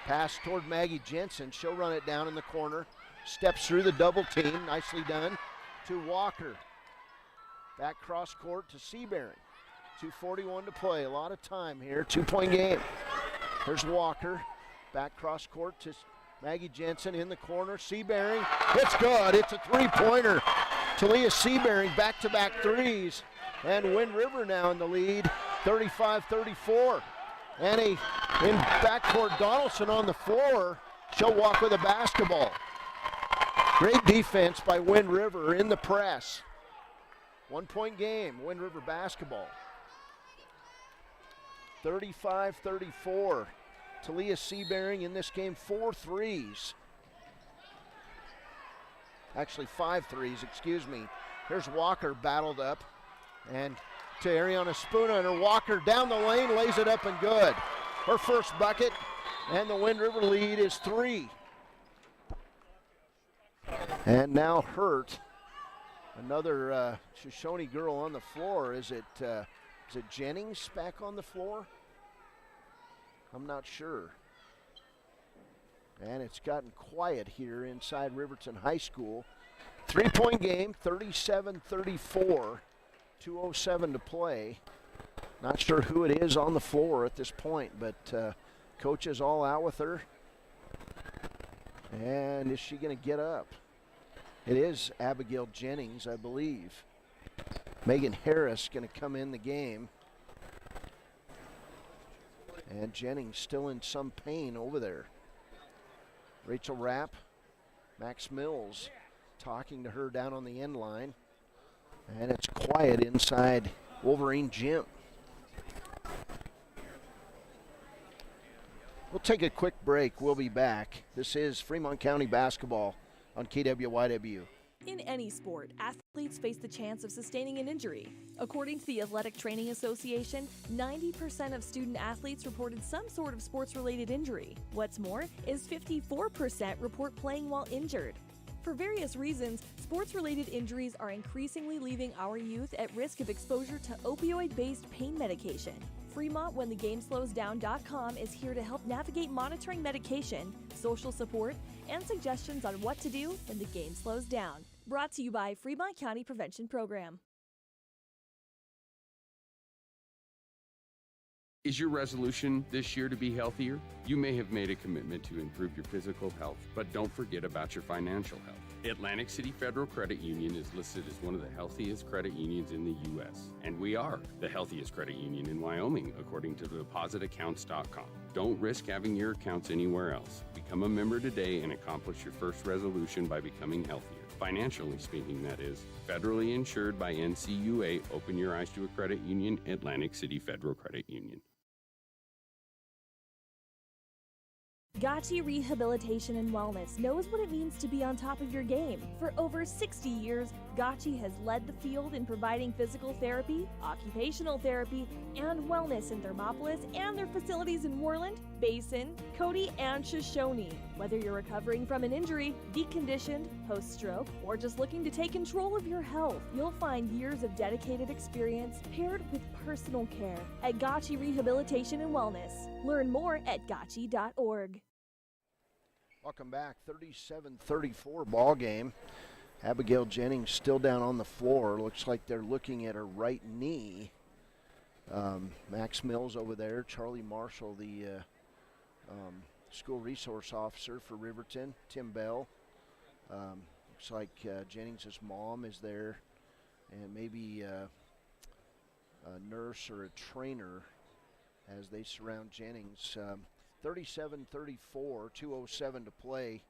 Pass toward Maggie Jensen. She'll run it down in the corner. Steps through the double team. Nicely done to Walker. Back cross court to Seabearing. 2:41 to play. A lot of time here. 2-point game. Here's Walker. Back cross court to Maggie Jensen in the corner. Seabearing. It's good. It's a 3-pointer. Talia Seabearing back-to-back threes. And Wind River now in the lead. 35-34. And in backcourt, Donaldson on the floor. She'll walk with a basketball. Great defense by Wind River in the press. 1-point game, Wind River basketball. 35-34. Talia Seabearing in this game, 4 threes. Actually 5 threes, excuse me. Here's Walker battled up. And to Ariana Spooner, and her Walker down the lane, lays it up and good. Her first bucket, and the Wind River lead is 3. And now Hurt, another Shoshoni girl on the floor. Is it Jennings back on the floor? I'm not sure. And it's gotten quiet here inside Riverton High School. 3-point game, 37-34. 2:07 to play. Not sure who it is on the floor at this point, but coach is all out with her. And is she going to get up? It is Abigail Jennings, I believe. Megan Harris going to come in the game. And Jennings still in some pain over there. Rachel Rapp, Max Mills talking to her down on the end line. And it's quiet inside Wolverine Gym. We'll take a quick break. We'll be back. This is Fremont County Basketball on KWYW. In any sport, athletes face the chance of sustaining an injury. According to the Athletic Training Association, 90% of student athletes reported some sort of sports-related injury. What's more is 54% report playing while injured. For various reasons, sports-related injuries are increasingly leaving our youth at risk of exposure to opioid-based pain medication. Fremont WhenTheGameSlowsDown.com is here to help navigate monitoring medication, social support, and suggestions on what to do when the game slows down. Brought to you by Fremont County Prevention Program. Is your resolution this year to be healthier? You may have made a commitment to improve your physical health, but don't forget about your financial health. Atlantic City Federal Credit Union is listed as one of the healthiest credit unions in the U.S., and we are the healthiest credit union in Wyoming, according to depositaccounts.com. Don't risk having your accounts anywhere else. Become a member today and accomplish your first resolution by becoming healthier. Financially speaking, that is. Federally insured by NCUA. Open your eyes to a credit union. Atlantic City Federal Credit Union. Gotchi Rehabilitation and Wellness knows what it means to be on top of your game. For over 60 years, Gotchi has led the field in providing physical therapy, occupational therapy, and wellness in Thermopolis and their facilities in Worland, Basin, Cody, and Shoshoni. Whether you're recovering from an injury, deconditioned, post-stroke, or just looking to take control of your health, you'll find years of dedicated experience paired with personal care at Gotchi Rehabilitation and Wellness. Learn more at gotchi.org. Welcome back. 37-34 ball game. Abigail Jennings still down on the floor. Looks like they're looking at her right knee. Max Mills over there. Charlie Marshall, the school resource officer for Riverton. Tim Bell. Looks like Jennings' mom is there. And maybe a nurse or a trainer as they surround Jennings. 37-34, 2:07 to play.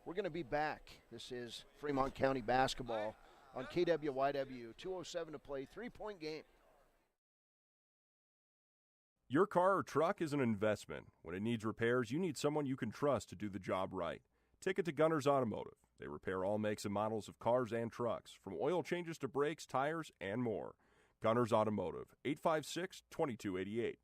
We're going to be back. This is Fremont County Basketball on KWYW. 2:07 to play, 3-point game. Your car or truck is an investment. When it needs repairs, you need someone you can trust to do the job right. Take it to Gunners Automotive. They repair all makes and models of cars and trucks, from oil changes to brakes, tires, and more. Gunners Automotive, 856-2288.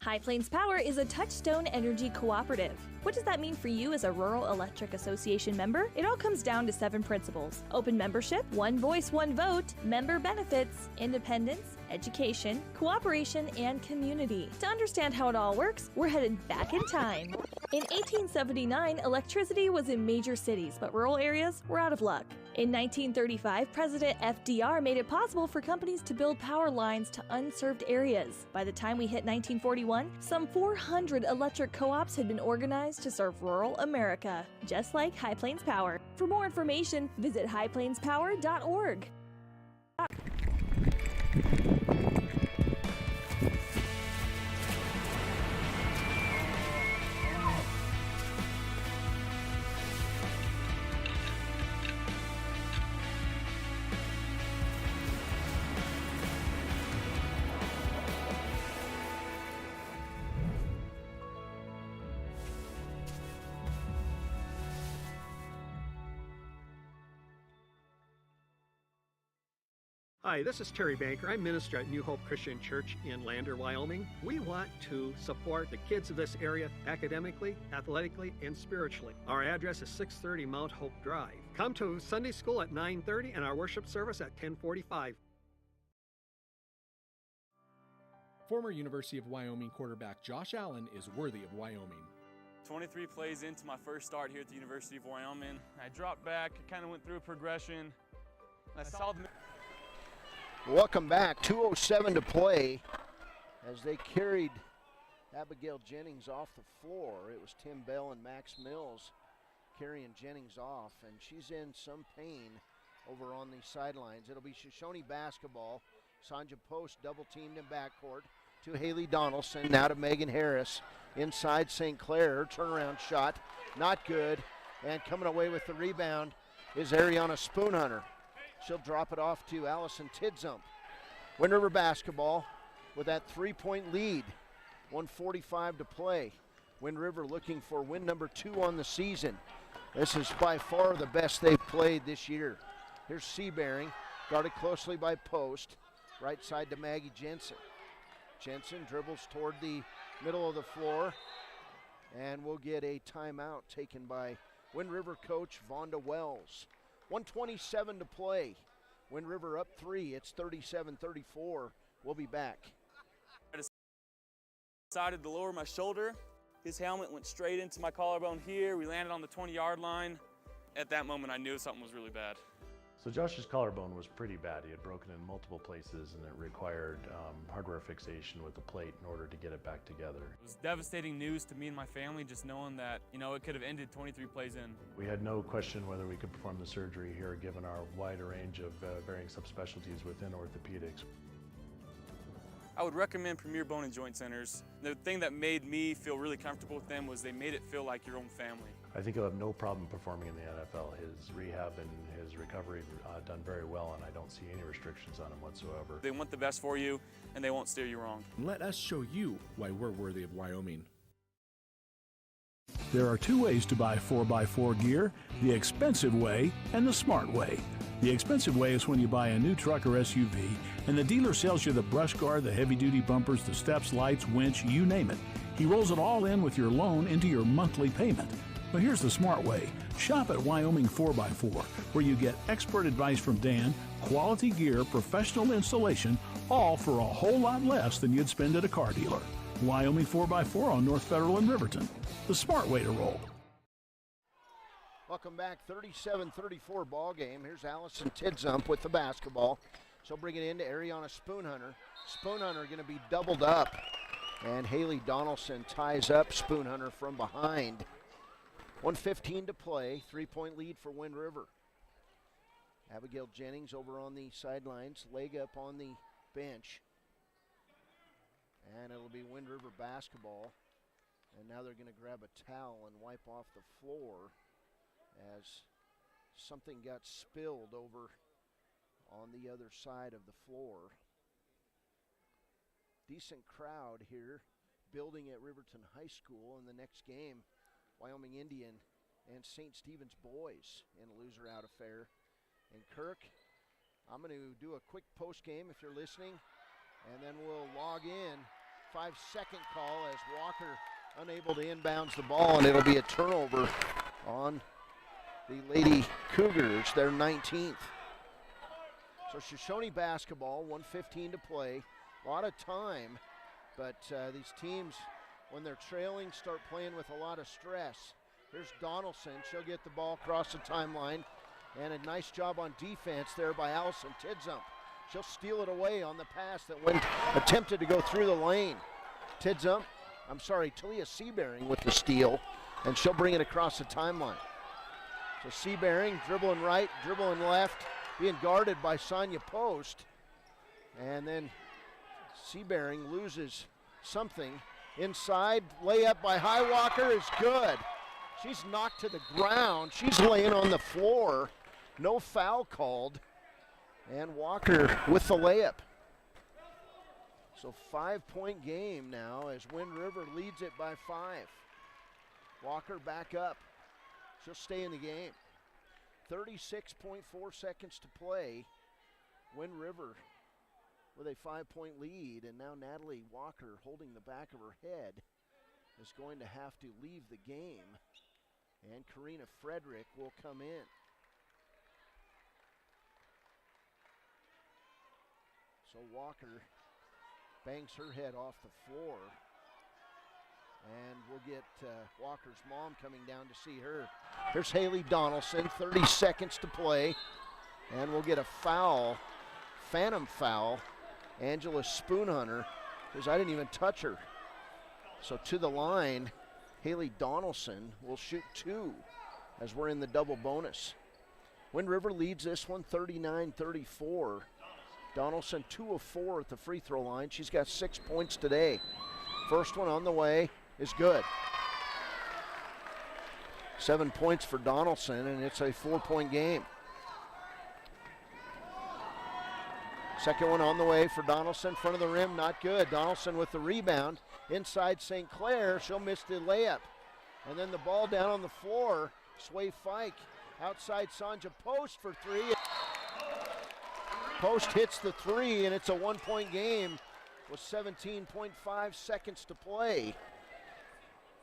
High Plains Power is a Touchstone Energy cooperative. What does that mean for you as a Rural Electric Association member? It all comes down to 7 principles: open membership, one voice, one vote, member benefits, independence, education, cooperation, and community. To understand how it all works, we're headed back in time. In 1879, electricity was in major cities, but rural areas were out of luck. In 1935, President FDR made it possible for companies to build power lines to unserved areas. By the time we hit 1941, some 400 electric co-ops had been organized to serve rural America, just like High Plains Power. For more information, visit highplainspower.org. Hi, this is Terry Banker. I'm minister at New Hope Christian Church in Lander, Wyoming. We want to support the kids of this area academically, athletically, and spiritually. Our address is 630 Mount Hope Drive. Come to Sunday school at 9:30 and our worship service at 10:45. Former University of Wyoming quarterback Josh Allen is worthy of Wyoming. 23 plays into my first start here at the University of Wyoming. I dropped back, kind of went through a progression. I saw the... Welcome back. 2:07 to play as they carried Abigail Jennings off the floor. It was Tim Bell and Max Mills carrying Jennings off, and she's in some pain over on the sidelines. It'll be Shoshoni basketball. Sanja Post double teamed in backcourt to Haley Donaldson, now to Megan Harris. Inside St. Clair, turnaround shot, not good. And coming away with the rebound is Ariana Spoonhunter. She'll drop it off to Allison Tidzump. Wind River basketball with that 3-point lead. 1:45 to play. Wind River looking for win number 2 on the season. This is by far the best they've played this year. Here's Seabearing, guarded closely by Post. Right side to Maggie Jensen. Jensen dribbles toward the middle of the floor, and we'll get a timeout taken by Wind River coach Vonda Wells. 1:27 to play. Wind River up 3. It's 37-34. We'll be back. I decided to lower my shoulder. His helmet went straight into my collarbone here. We landed on the 20-yard line. At that moment, I knew something was really bad. So Josh's collarbone was pretty bad. He had broken in multiple places, and it required hardware fixation with the plate in order to get it back together. It was devastating news to me and my family, just knowing that, it could have ended 23 plays in. We had no question whether we could perform the surgery here, given our wider range of varying subspecialties within orthopedics. I would recommend Premier Bone and Joint Centers. The thing that made me feel really comfortable with them was they made it feel like your own family. I think he'll have no problem performing in the NFL. His rehab and his recovery done very well, and I don't see any restrictions on him whatsoever. They want the best for you, and they won't steer you wrong. Let us show you why we're worthy of Wyoming. There are 2 ways to buy 4x4 gear, the expensive way and the smart way. The expensive way is when you buy a new truck or SUV and the dealer sells you the brush guard, the heavy-duty bumpers, the steps, lights, winch, you name it. He rolls it all in with your loan into your monthly payment. But here's the smart way. Shop at Wyoming 4x4, where you get expert advice from Dan, quality gear, professional installation, all for a whole lot less than you'd spend at a car dealer. Wyoming 4x4 on North Federal and Riverton. The smart way to roll. Welcome back, 37-34 ball game. Here's Allison Tidzump with the basketball. She'll bring it in to Ariana Spoonhunter. Spoonhunter going to be doubled up, and Haley Donaldson ties up Spoonhunter from behind. 1:15 to play, 3-point lead for Wind River. Abigail Jennings over on the sidelines, leg up on the bench. And it'll be Wind River basketball. And now they're going to grab a towel and wipe off the floor as something got spilled over on the other side of the floor. Decent crowd here building at Riverton High School in the next game. Wyoming Indian and St. Stephen's boys in a loser-out affair. And Kirk, I'm going to do a quick post-game if you're listening, and then we'll log in. 5-second call as Walker unable to inbounds the ball, and it'll be a turnover on the Lady Cougars, their 19th. So Shoshoni basketball, 1:15 to play. A lot of time, but these teams, when they're trailing, start playing with a lot of stress. Here's Donaldson. She'll get the ball across the timeline, and a nice job on defense there by Allison Tidzump. She'll steal it away on the pass that went attempted to go through the lane. Talia Seabearing with the steal, and she'll bring it across the timeline. So Seabearing dribbling right, dribbling left, being guarded by Sonia Post, and then Seabearing loses something. Inside, layup by Highwalker is good. She's knocked to the ground. She's laying on the floor. No foul called. And Walker with the layup. So 5-point game now as Wind River leads it by 5. Walker back up. She'll stay in the game. 36.4 seconds to play. Wind River with a 5-point lead, and now Natalie Walker, holding the back of her head, is going to have to leave the game, and Karina Frederick will come in. So Walker bangs her head off the floor, and we'll get Walker's mom coming down to see her. Here's Haley Donaldson, 30 seconds to play, and we'll get a foul, phantom foul. Angela Spoonhunter, because I didn't even touch her. So to the line, Haley Donaldson will shoot 2 as we're in the double bonus. Wind River leads this one 39-34. Donaldson 2 of 4 at the free throw line. She's got 6 points today. First one on the way is good. 7 points for Donaldson, and it's a 4-point game. Second one on the way for Donaldson, front of the rim, not good. Donaldson with the rebound, inside St. Clair, she'll miss the layup. And then the ball down on the floor, Sway Fike, outside Sanja Post for 3. Post hits the 3, and it's a 1-point game with 17.5 seconds to play.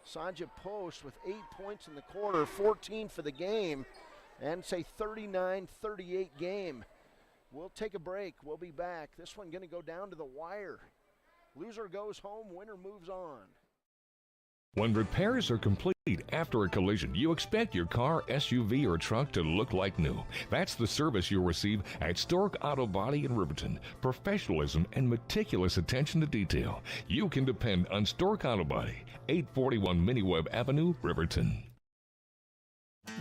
Sanja Post with 8 points in the quarter, 14 for the game, and it's a 39-38 game. We'll take a break. We'll be back. This one going to go down to the wire. Loser goes home, winner moves on. When repairs are complete after a collision, you expect your car, SUV, or truck to look like new. That's the service you'll receive at Stork Auto Body in Riverton. Professionalism and meticulous attention to detail. You can depend on Stork Auto Body, 841 Miniweb Avenue, Riverton.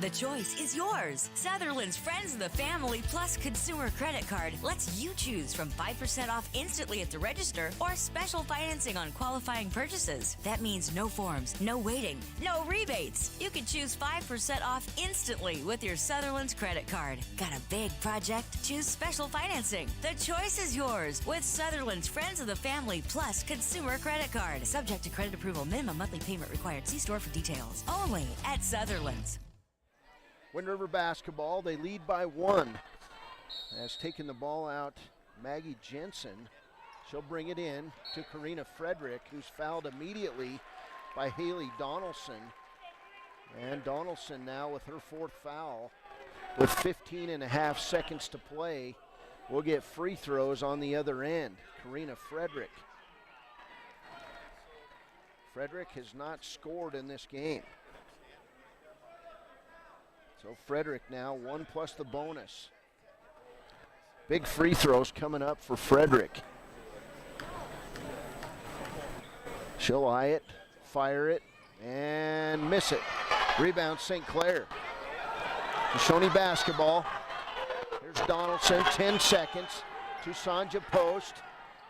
The choice is yours. Sutherland's Friends of the Family Plus Consumer Credit Card lets you choose from 5% off instantly at the register or special financing on qualifying purchases. That means no forms, no waiting, no rebates. You can choose 5% off instantly with your Sutherland's credit card. Got a big project? Choose special financing. The choice is yours with Sutherland's Friends of the Family Plus Consumer Credit Card. Subject to credit approval. Minimum monthly payment required. See store for details. Only at Sutherland's. Wind River basketball, they lead by 1. Has taken the ball out Maggie Jensen. She'll bring it in to Karina Frederick, who's fouled immediately by Haley Donaldson. And Donaldson now with her 4th foul with 15.5 seconds to play. We'll get free throws on the other end. Karina Frederick. Frederick has not scored in this game. So Frederick now 1 plus the bonus. Big free throws coming up for Frederick. She'll eye it, fire it, and miss it. Rebound St. Clair. Shoshoni basketball. Here's Donaldson, 10 seconds to Sanja Post.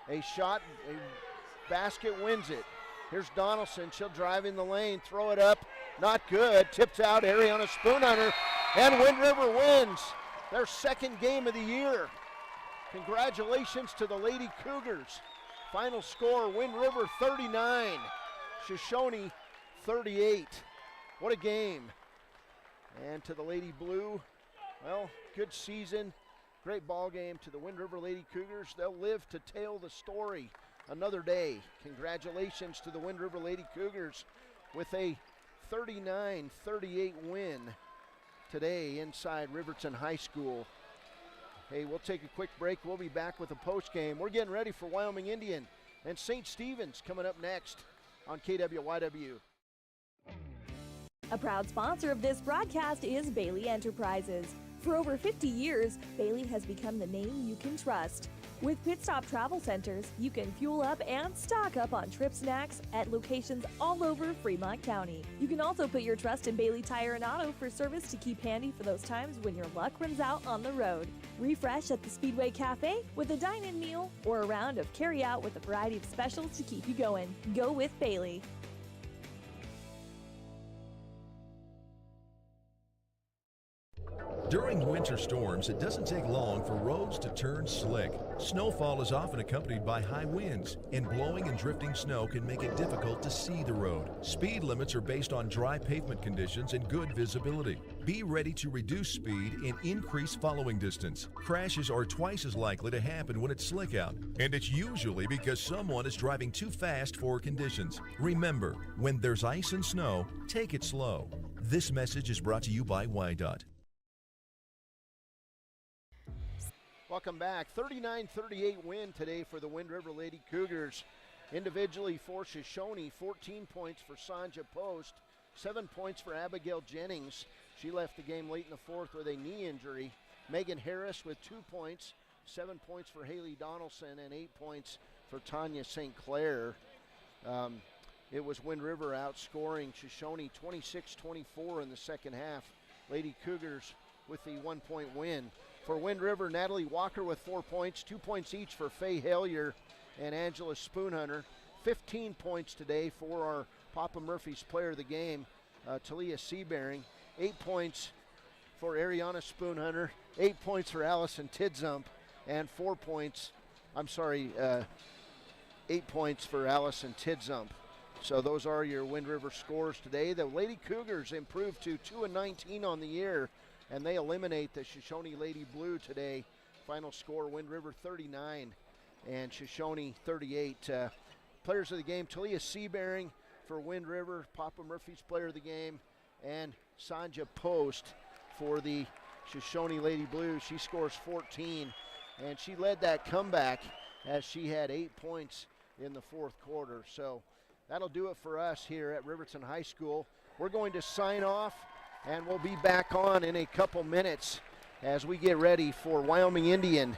A shot, a basket wins it. Here's Donaldson, she'll drive in the lane, throw it up, not good. Tipped out, Ariana Spoonhunter, and Wind River wins their 2nd game of the year. Congratulations to the Lady Cougars. Final score, Wind River 39, Shoshoni 38. What a game. And to the Lady Blue, well, good season, great ball game. To the Wind River Lady Cougars, they'll live to tell the story another day. Congratulations to the Wind River Lady Cougars with a 39-38 win today inside Riverton High School. Hey, we'll take a quick break. We'll be back with a post game. We're getting ready for Wyoming Indian and St. Stephen's coming up next on KWYW. A proud sponsor of this broadcast is Bailey Enterprises. For over 50 years, Bailey has become the name you can trust. With Pit Stop Travel Centers, you can fuel up and stock up on trip snacks at locations all over Fremont County. You can also put your trust in Bailey Tire and Auto for service to keep handy for those times when your luck runs out on the road. Refresh at the Speedway Cafe with a dine-in meal or a round of carry-out with a variety of specials to keep you going. Go with Bailey. During winter storms, it doesn't take long for roads to turn slick. Snowfall is often accompanied by high winds, and blowing and drifting snow can make it difficult to see the road. Speed limits are based on dry pavement conditions and good visibility. Be ready to reduce speed and increase following distance. Crashes are twice as likely to happen when it's slick out, and it's usually because someone is driving too fast for conditions. Remember, when there's ice and snow, take it slow. This message is brought to you by WYDOT. Welcome back. 39-38 win today for the Wind River Lady Cougars. Individually for Shoshoni, 14 points for Sanja Post, 7 points for Abigail Jennings. She left the game late in the 4th with a knee injury. Megan Harris with 2 points, 7 points for Haley Donaldson, and 8 points for Tanya St. Clair. It was Wind River outscoring Shoshoni 26-24 in the second half. Lady Cougars with the 1-point win. For Wind River, Natalie Walker with 4 points, 2 points each for Faye Halier and Angela Spoonhunter. 15 points today for our Papa Murphy's player of the game, Talia Seabearing. 8 points for Ariana Spoonhunter, 8 points for Allison Tidzump, and 8 points for Allison Tidzump. So those are your Wind River scores today. The Lady Cougars improved to 2-19 on the year, and they eliminate the Shoshoni Lady Blue today. Final score, Wind River 39 and Shoshoni 38. Players of the game, Talia Seabearing for Wind River, Papa Murphy's player of the game, and Sanja Post for the Shoshoni Lady Blue. She scores 14, and she led that comeback as she had 8 points in the fourth quarter. So that'll do it for us here at Riverton High School. We're going to sign off, and we'll be back on in a couple minutes as we get ready for Wyoming Indian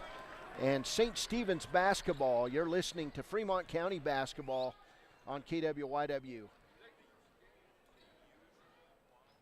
and St. Stephen's basketball. You're listening to Fremont County basketball on KWYW.